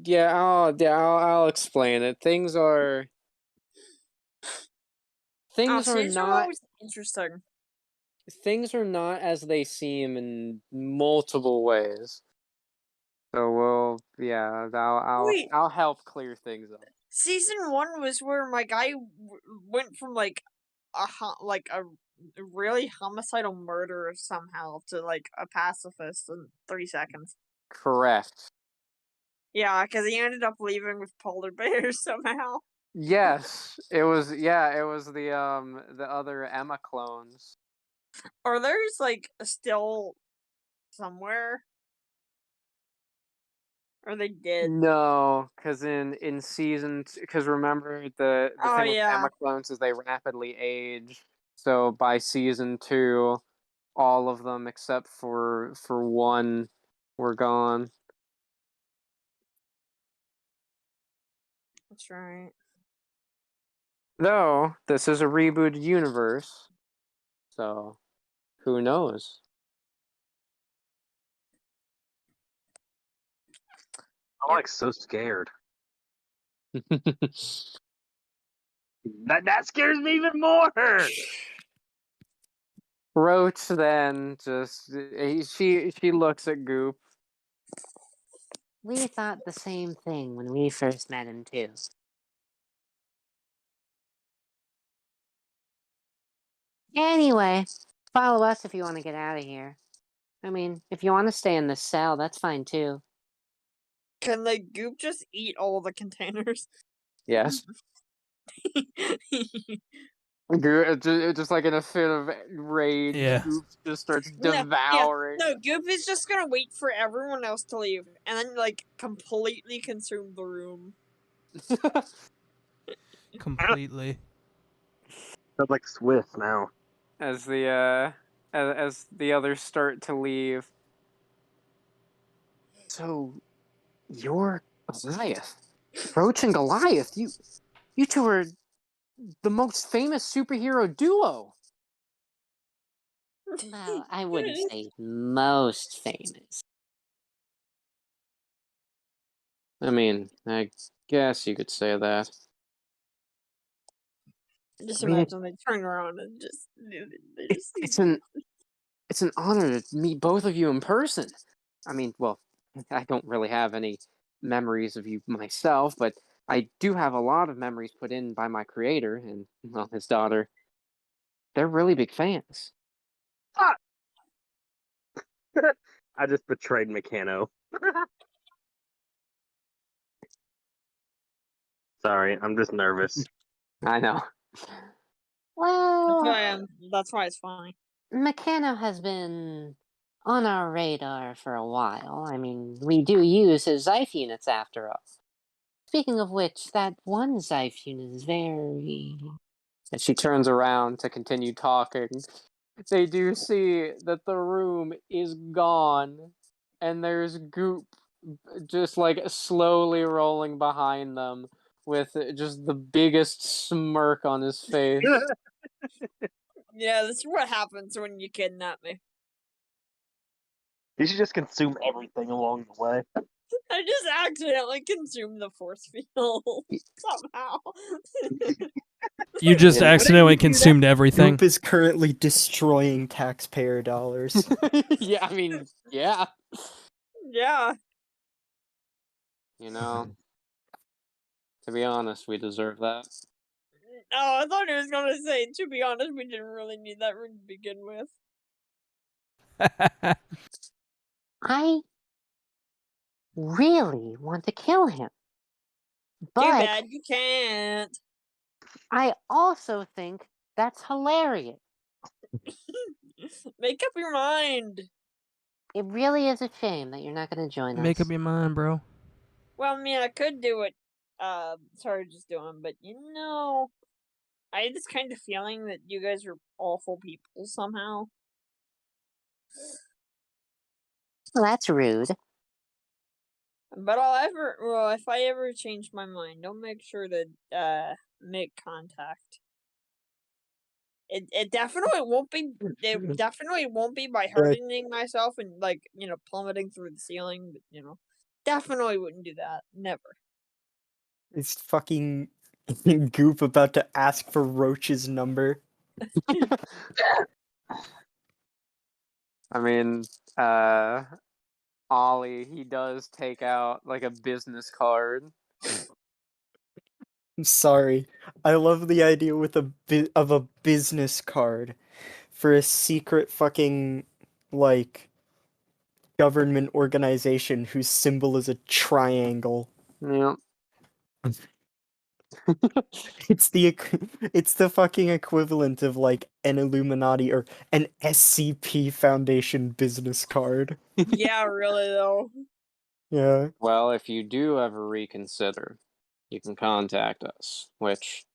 I'll explain it. Things are Season 1 not was interesting. things are not as they seem in multiple ways. So Wait. I'll help clear things up. Season 1 was where my guy went from like a really homicidal murderer somehow to like a pacifist in 3 seconds. Correct. Yeah, because he ended up leaving with polar bears somehow. Yes, it was the other Emma clones. Or there's like still somewhere. Or they did. No, because in season, because remember the Oh, thing with yeah. Emma clones is they rapidly age. So by season 2, all of them except for one were gone. That's right. Though this is a rebooted universe, so who knows? I'm like so scared. That scares me even more. Roach then just she looks at Goop. We thought the same thing when we first met him, too. Anyway, follow us if you want to get out of here. I mean, if you want to stay in this cell, that's fine, too. Can the goop just eat all the containers? Yes. Goop, just like in a fit of rage, Yeah. Goop just starts devouring. No, Goop is just gonna wait for everyone else to leave and then like completely consume the room. Completely. Sounds like Swift now. As the others start to leave. So, you're Goliath, Roach and Goliath. You two are the most famous superhero duo. Well, I wouldn't say most famous. I mean, I guess you could say that. Just I mean, imagine they turn around and just they just it's an honor to meet both of you in person. I mean, well, I don't really have any memories of you myself, but I do have a lot of memories put in by my creator and, well, his daughter. They're really big fans. I just betrayed Meccano. Sorry, I'm just nervous. I know. Well, that's why it's funny. Meccano has been on our radar for a while. I mean, we do use his Zyph units after all. Speaking of which, that one Zyph unit is very... And she turns around to continue talking. They do see that the room is gone, and there's Goop just like slowly rolling behind them with just the biggest smirk on his face. Yeah, this is what happens when you kidnap me. You should just consume everything along the way. I just accidentally consumed the force field somehow. You just accidentally consumed everything. Goop is currently destroying taxpayer dollars. Yeah, I mean, yeah. Yeah. You know, to be honest, we deserve that. Oh, I thought he was gonna say, to be honest, we didn't really need that room to begin with. really want to kill him. Too But bad you can't. I also think that's hilarious. Make up your mind. It really is a shame that you're not going to join Make us. up your mind, bro. Well, I mean, I could do it. Sorry, just doing, but I had this kind of feeling that you guys are awful people somehow. Well, that's rude. But if I ever change my mind, I'll make sure to make contact. It definitely won't be. It definitely won't be by hardening myself and plummeting through the ceiling. But definitely wouldn't do that. Never. It's fucking Goop about to ask for Roach's number. I mean, Ollie, he does take out like a business card. I'm sorry. I love the idea with of a business card for a secret fucking like government organization whose symbol is a triangle. Yeah. It's the fucking equivalent of like an Illuminati or an SCP Foundation business card. Yeah, really though. Yeah. Well, if you do ever reconsider, you can contact us, which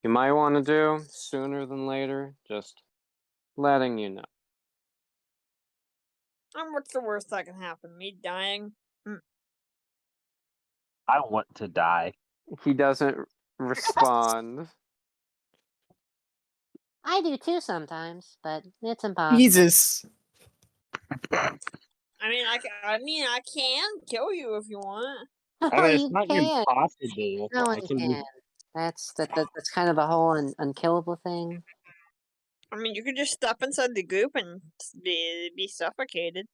you might want to do sooner than later. Just letting you know. What's the worst that can happen? Me dying? I want to die. He doesn't respond. I do too sometimes, but it's impossible. Jesus. I mean, I can kill you if you want. Oh, I mean, it's you not can. impossible. No I one can can. That's kind of a whole unkillable thing. I mean, you could just step inside the goop and be suffocated.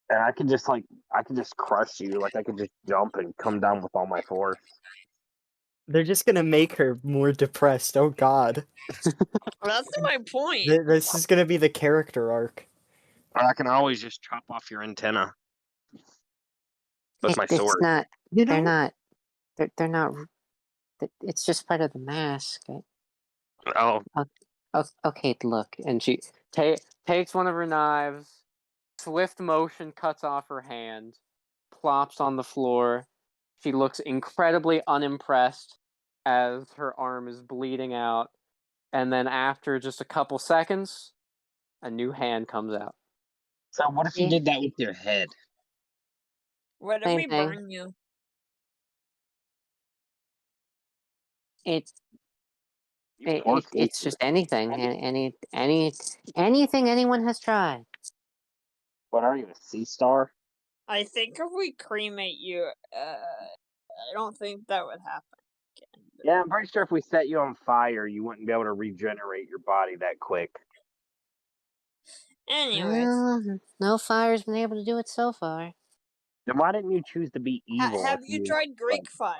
and I could just crush you. Like I could just jump and come down with all my force. They're just gonna make her more depressed. Oh god. That's my point. This is gonna be the character arc. Or I can always just chop off your antenna with my It's sword. not. You They're know, not. They're not. It's just part of the mask. Oh, Okay, look. And she takes one of her knives, swift motion cuts off her hand, plops on the floor. She looks incredibly unimpressed as her arm is bleeding out. And then after just a couple seconds, a new hand comes out. so what if you did that with your head? What if Same we thing. burn you? It's Torch me. it's just anything, anything anyone has tried. What are you, a sea star? I think if we cremate you, I don't think that would happen again. Yeah, I'm pretty sure if we set you on fire, you wouldn't be able to regenerate your body that quick. Anyways, Well, no fire's been able to do it so far. Then why didn't you choose to be evil? have if you tried Greek fire?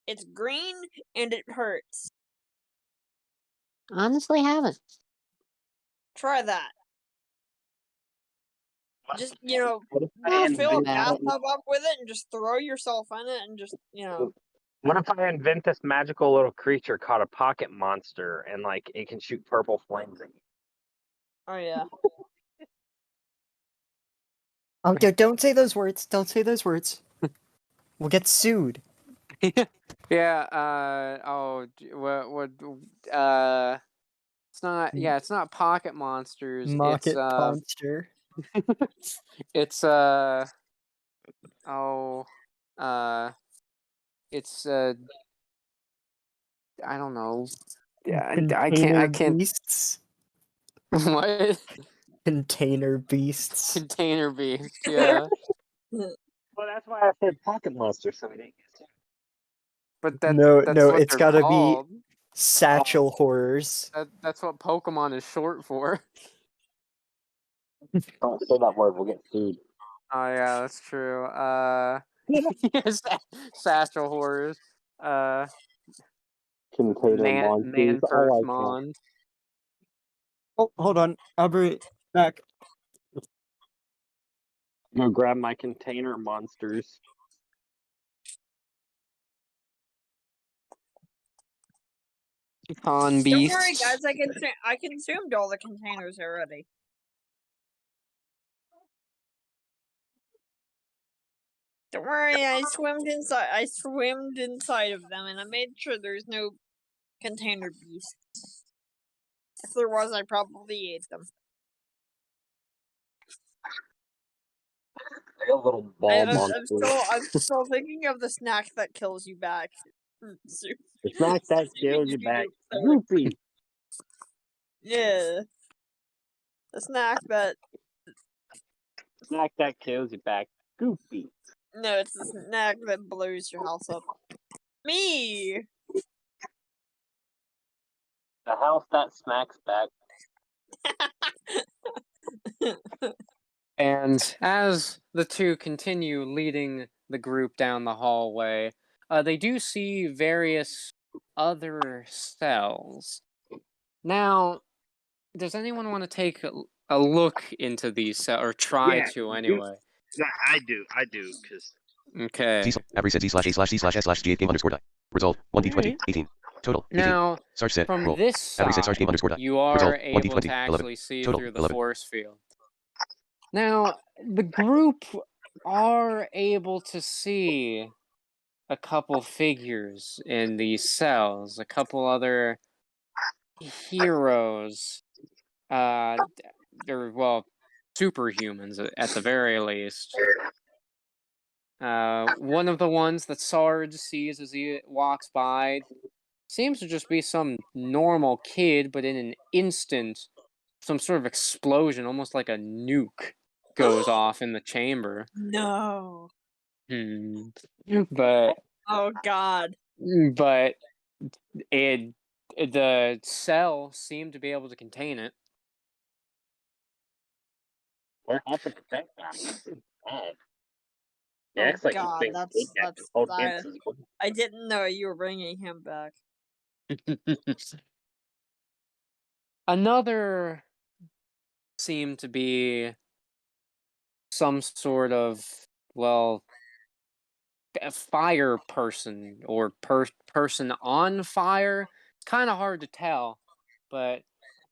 It's green and it hurts. Honestly, haven't. Try that. Just What if I fill a invent- bathtub up with it and just throw yourself in it and just What if I invent this magical little creature called a pocket monster and like it can shoot purple flames at you? Oh yeah. oh, don't say those words. Don't say those words. We'll get sued. Yeah, what, it's not, yeah, it's not pocket monsters, Market monster. it's, it's, I don't know, yeah, I can't, Beasts. what? Container beasts. Container beast, yeah, Well, that's why I said pocket monster, so we didn't get to. but No, that's no, what it's they're gotta called. be satchel horrors. That's what Pokemon is short for. Don't say that word, we'll get sued. Oh yeah, that's true. Yes, satchel horrors. Container Man monsters. I first like that. mon. Oh, hold on. I'll be back. Go grab my container monsters. Con Don't beasts. worry, guys. I consumed all the containers already. Don't worry, I swimmed inside. I swimmed inside of them, and I made sure there's no container beasts. If there was, I probably ate them. Like a little ball monster. I'm still thinking of the snack that kills you back. The snack that kills you back. Goofy. Yeah. The snack that. Snack that kills you back. Goofy. No, it's the snack that blows your house up. Me! The house that smacks back. And as the two continue leading the group down the hallway, they do see various other cells. Now, does anyone want to take a look into these cells, or try to anyway? I do, because... Okay. Every set Z/A/C/S/G8 game underscore die. Result 1d20 18. Total 18. Now, Sarge set from roll. this Every set Sarge side, game underscore die. you are Result able 1d20 to 11. actually see Total through the 11. force field. Now, the group are able to see a couple figures in these cells, a couple other heroes, or well, superhumans at the very least. One of the ones that Sarge sees as he walks by seems to just be some normal kid, but in an instant, some sort of explosion, almost like a nuke, goes off in the chamber. No. But Oh god. but the cell seemed to be able to contain it. What happened to that guy? He Oh acts like he's god, been kidnapped his whole I, dance as well. I didn't know you were bringing him back. Another seemed to be some sort of, well, a fire person or person on fire. It's kind of hard to tell, but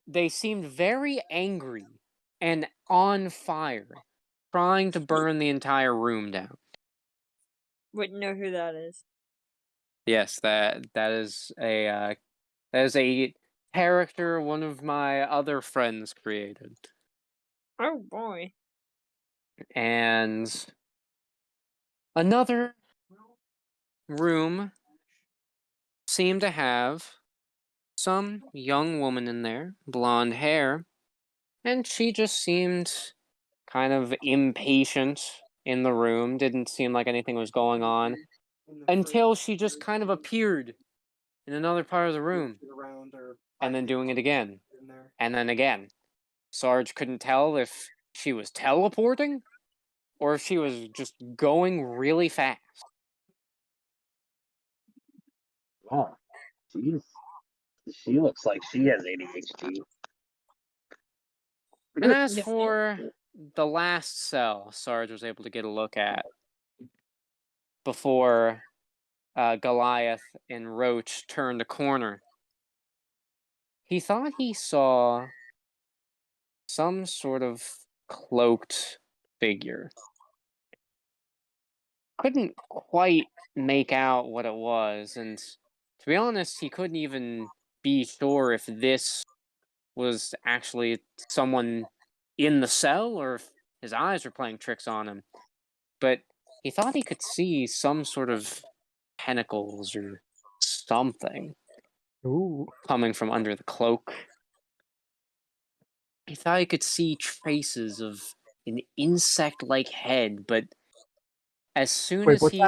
they seemed very angry and on fire, trying to burn the entire room down. Wouldn't know who that is. Yes, that is a character one of my other friends created. Oh boy. And another room seemed to have some young woman in there, blonde hair, and she just seemed kind of impatient in the room, didn't seem like anything was going on, until she just kind of appeared in another part of the room, and then doing it again, and then again. Sarge couldn't tell if she was teleporting, or if she was just going really fast. Wow. She looks like she has ADHD. And as for the last cell Sarge was able to get a look at before Goliath and Roach turned a corner, he thought he saw some sort of cloaked figure. Couldn't quite make out what it was, and to be honest, he couldn't even be sure if this was actually someone in the cell or if his eyes were playing tricks on him. But he thought he could see some sort of tentacles or something coming from under the cloak. He thought he could see traces of an insect-like head, but as soon as he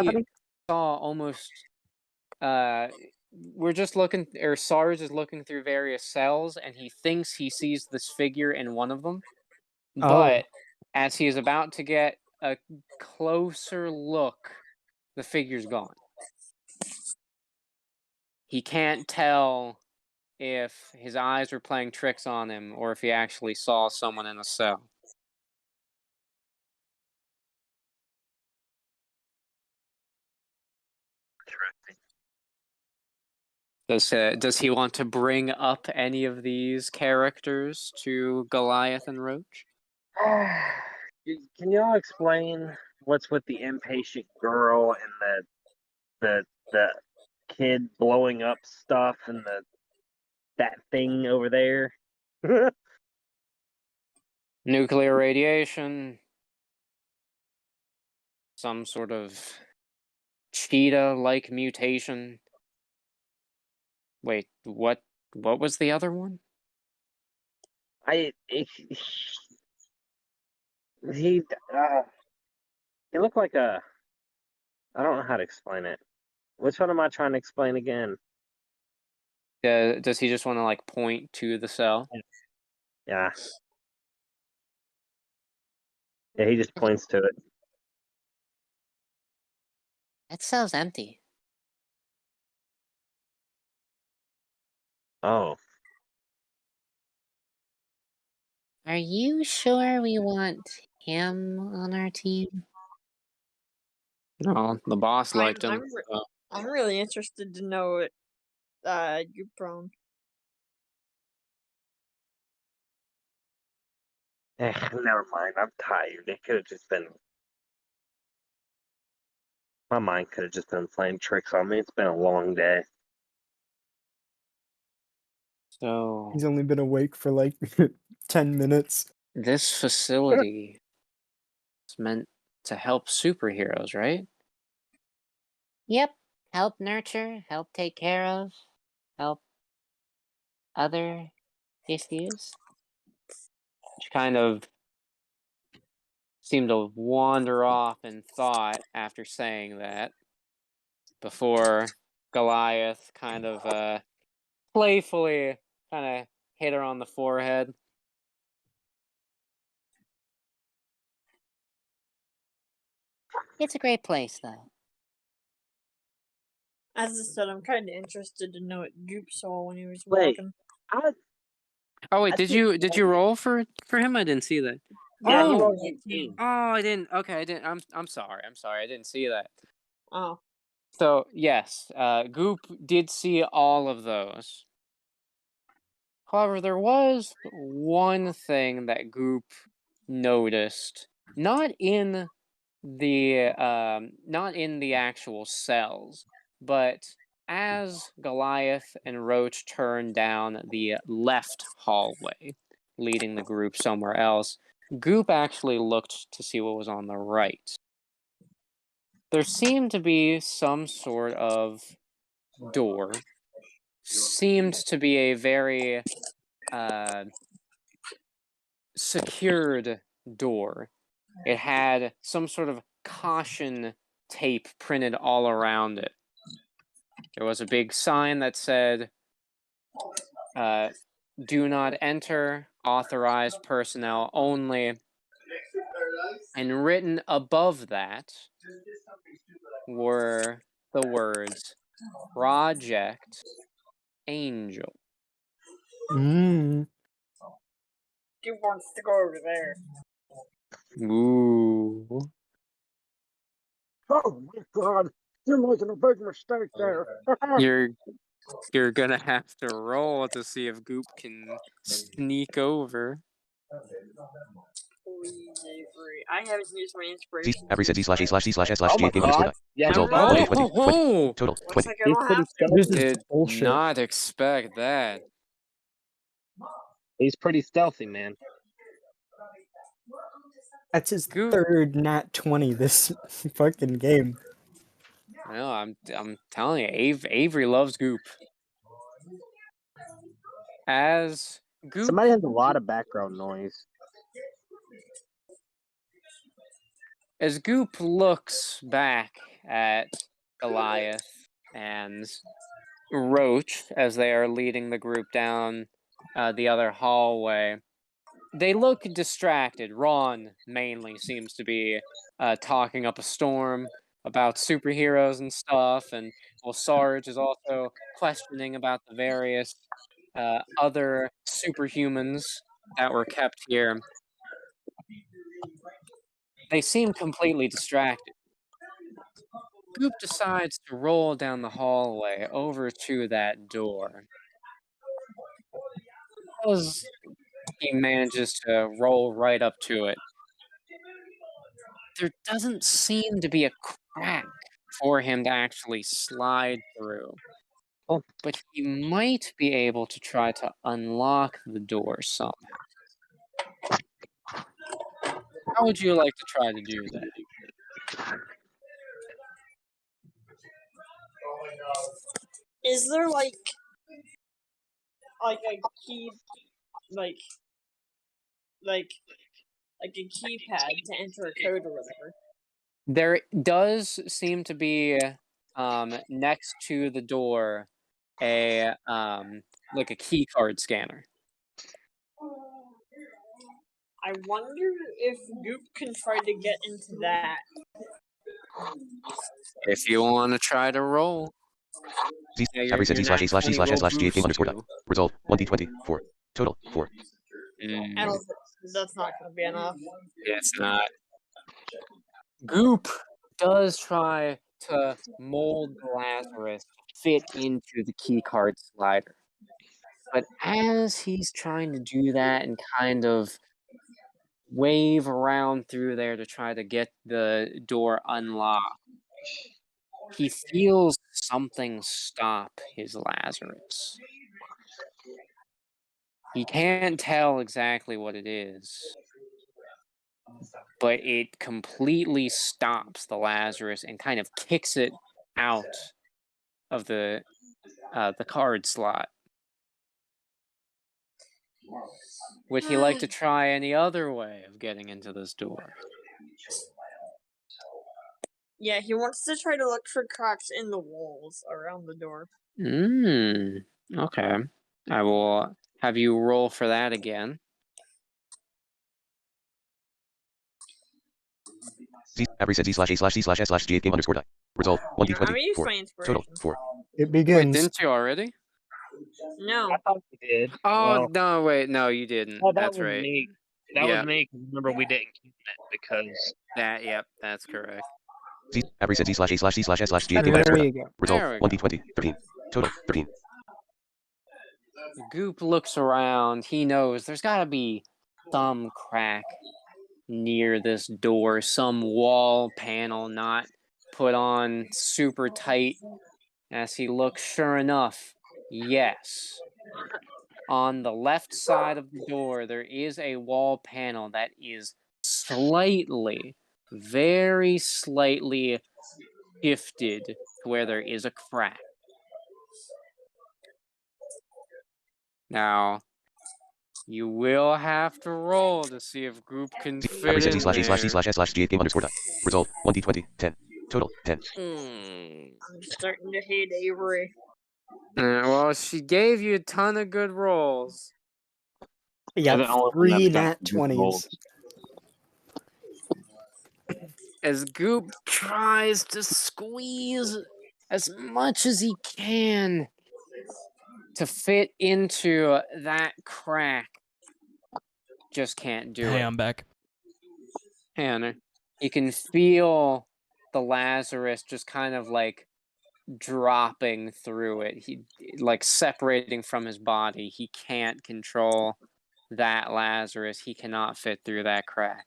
saw almost we're just looking, or Sarge is looking through various cells, and he thinks he sees this figure in one of them. But as he is about to get a closer look, the figure's gone. He can't tell if his eyes were playing tricks on him or if he actually saw someone in a cell. interesting. Does he want to bring up any of these characters to Goliath and Roach? Can y'all explain what's with the impatient girl and the kid blowing up stuff and that thing over there? Nuclear radiation, some sort of cheetah-like mutation. Wait, what was the other one? He looked like a. I don't know how to explain it. Which one am I trying to explain again? Does he just want to like point to the cell? Yeah. Yeah, he just points to it. That cell's empty. Oh. Are you sure we want him on our team? No, the boss liked him. I'm really interested to know what Goopron. Never mind. I'm tired. It could have just been. My mind could have just been playing tricks on me. It's been a long day. So He's only been awake for like 10 minutes. this facility is meant to help superheroes, right? Yep. Help nurture, help take care of, help other issues. She kind of seemed to wander off in thought after saying that before Goliath kind of playfully kind of hit her on the forehead. It's a great place, though. As I said, I'm kind of interested to know what Goop saw when he was Wait. walking. Oh wait, I did think- you roll for him? I didn't see that. Yeah, he Oh! rolled 18. Oh, I didn't. Okay, I didn't. I'm sorry. I'm sorry. I didn't see that. Oh, So yes, Goop did see all of those. However, there was one thing that Goop noticed, not in the actual cells, but as Goliath and Roach turned down the left hallway, leading the group somewhere else, Goop actually looked to see what was on the right. There seemed to be some sort of door. Seemed to be a very secured door. It had some sort of caution tape printed all around it. There was a big sign that said, do not enter, authorized personnel only. And written above that were the words, Project Angel. Mm. Goop wants to go over there. Ooh. Oh my god. You're making a big mistake there. You're gonna have to roll to see if Goop can sneak over. Please, Avery. I haven't used my inspiration. Avery said Z/E//E/S/G Oh my 8 game underscore. god. Yeah, Result he does. 20 20 total Looks 20. like I He's don't pretty have to. This stealthy. is Did bullshit. not expect that. He's pretty stealthy, man. That's his Goop. third nat 20 this fucking game. No, I'm telling you, Avery loves Goop. As Goop Somebody has a lot of background noise. As Goop looks back at Goliath and Roach as they are leading the group down the other hallway, they look distracted. Ron mainly seems to be talking up a storm about superheroes and stuff, and Sarge is also questioning about the various other superhumans that were kept here. They seem completely distracted. Goop decides to roll down the hallway over to that door. As he manages to roll right up to it, there doesn't seem to be a crack for him to actually slide through. Oh. But he might be able to try to unlock the door somehow. How would you like to try to do that? Is there like a key, like a keypad to enter a code or whatever? There does seem to be next to the door a like a key card scanner. I wonder if Goop can try to get into that. If you want to try to roll. Z Yeah, tab reset Z slash A slash D slash S slash G boost game underscore you. result 1d20 4 total 4. I don't. That's not going to be enough. It's not. Goop does try to mold Lazarus fit into the key card slider. But as he's trying to do that and kind of wave around through there to try to get the door unlocked, he feels something stop his Lazarus. He can't tell exactly what it is, but it completely stops the Lazarus and kind of kicks it out of the card slot. Would he like to try any other way of getting into this door? Yeah, he wants to try to look for cracks in the walls around the door. Okay. I will have you roll for that again. Z tab reset Z slash A slash D slash S slash G game underscore die. Result I'm 1d20 gonna use 4 my total inspiration. 4. It Wait, begins. didn't you already? No. I thought we did. Oh, Well, no, wait, no, you didn't. oh, that That's was right. me. That Yeah. was me. 'Cause remember, we didn't keep it because Yep, that's correct. Z tab reset Z slash A slash D slash S slash G game There underscore die. you go. Result There we go. 1d20 13 total 13. Goop looks around. He knows there's got to be some crack near this door, some wall panel not put on super tight. As he looks, sure enough, yes. On the left side of the door, there is a wall panel that is slightly, very slightly shifted to where there is a crack. Now, you will have to roll to see if Goop can Z tab fit reset Z in slash A slash D there. slash S slash G game underscore die. Result 1d20 10 total 10. I'm starting to hate Avery. Well, she gave you a ton of good rolls. You They're the got only one 3 that's got nat good 20s. rolls. As Goop tries to squeeze as much as he can to fit into that crack, just can't do Hey, it. I'm back. Hannah, you can feel the Lazarus just kind of like dropping through it. He like separating from his body. He can't control that Lazarus. He cannot fit through that crack.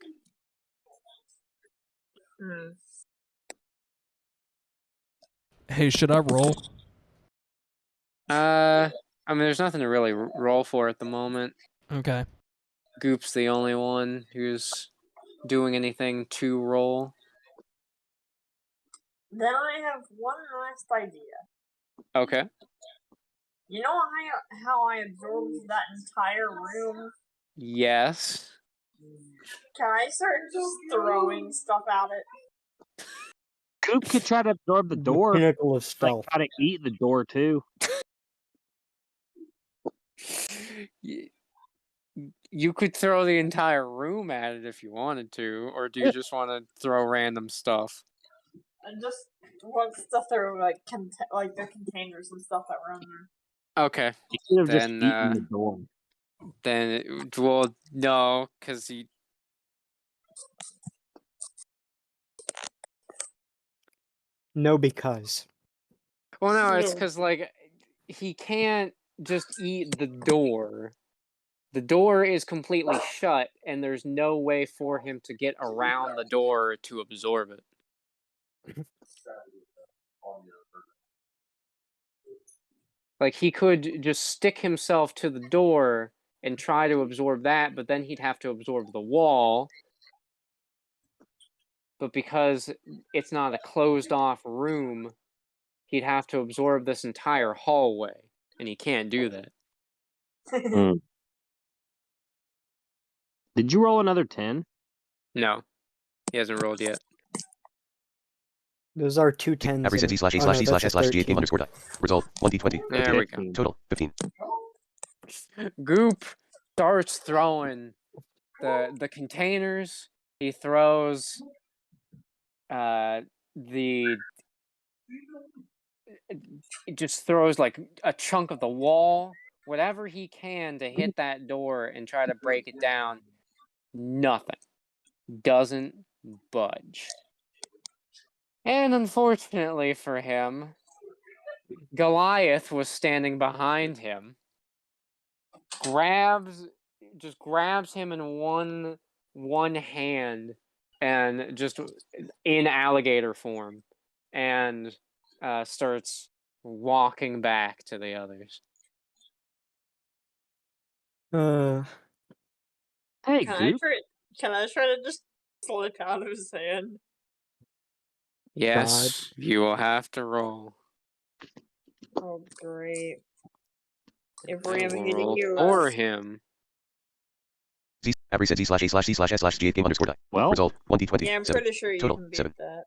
Hey, should I roll? I mean, there's nothing to really roll for at the moment. Okay. Goop's the only one who's doing anything to roll. Then I have one last idea. Okay. You know how I absorbed that entire room? Yes. Can I start just throwing stuff at it? Goop could try to absorb the door. Pinnacle of Like, stealth. try to eat the door too. You could throw the entire room at it if you wanted to, or do you just want to throw random stuff? I just want to throw like the containers and stuff that were on there. Okay. You should have just Then, eaten the door. Well, no, because he. No, because. Well, no, it's No. because, like, he can't just eat the door. The door is completely shut, and there's no way for him to get around the door to absorb it. Like, he could just stick himself to the door and try to absorb that, but then he'd have to absorb the wall. But because it's not a closed off room, he'd have to absorb this entire hallway, and he can't do that. Did you roll another 10? No, he hasn't rolled yet. Those are 2 10s. Average Z slash E Oh, slash no, D that's slash a S slash G 8 game 13. underscore die. Result 1d20. There we go. 15. Total 15. Goop starts throwing the containers. He throws the just throws like a chunk of the wall, whatever he can to hit that door and try to break it down. Nothing. Doesn't budge. And unfortunately for him, Goliath was standing behind him. Just grabs him in one hand and just in alligator form and starts walking back to the others. Hey, Can I Goop. try to just slip out of his hand? Yes, you will have to roll. Oh, great. If we're I even will getting roll you for left. him. Z average Z slash E slash D slash S slash G 8 game underscore die. Well, Result 1d20. Yeah, I'm 7. pretty sure you Total can beat 7. that.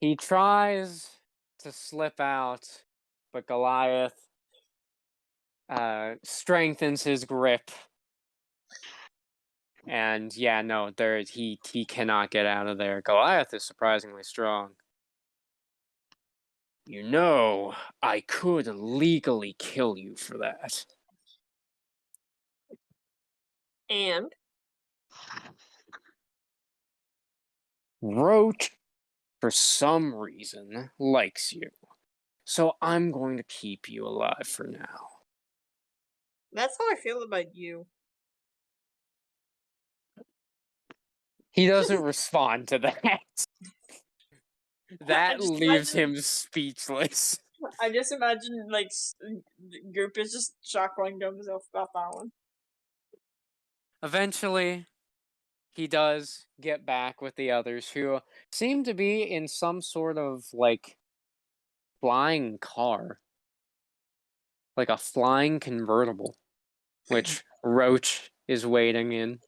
He tries to slip out, but Goliath strengthens his grip. And yeah, no, he cannot get out of there. Goliath is surprisingly strong. You know, I could legally kill you for that. And Roach, for some reason, likes you. So I'm going to keep you alive for now. that's how I feel about you. He doesn't respond to that. That just leaves imagine- him speechless. I just imagine, like, Goop is just chuckling to himself about that one. Eventually, he does get back with the others who seem to be in some sort of, like, flying car. Like a flying convertible, which Roach is waiting in.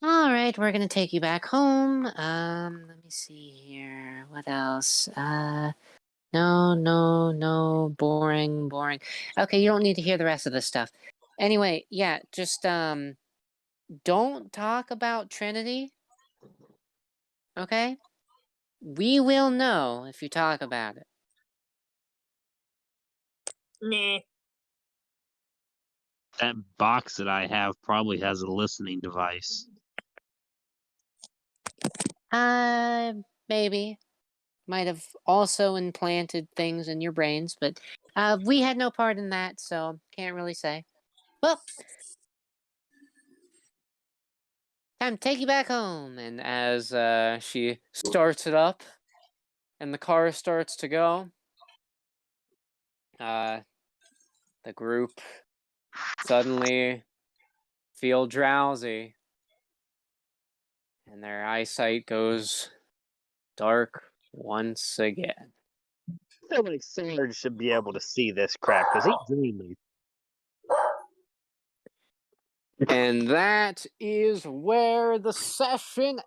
All right, we're gonna take you back home. Let me see here. What else? No, boring. Okay, you don't need to hear the rest of this stuff. Anyway, yeah, just don't talk about Trinity. Okay? We will know if you talk about it. Nah. that box that I have probably has a listening device. Maybe. Might have also implanted things in your brains, but we had no part in that, so can't really say. Well, time to take you back home. And as she starts it up and the car starts to go, the group suddenly feel drowsy and their eyesight goes dark once again. I feel like Sarge should be able to see this crap because he's dreaming. And that is where the session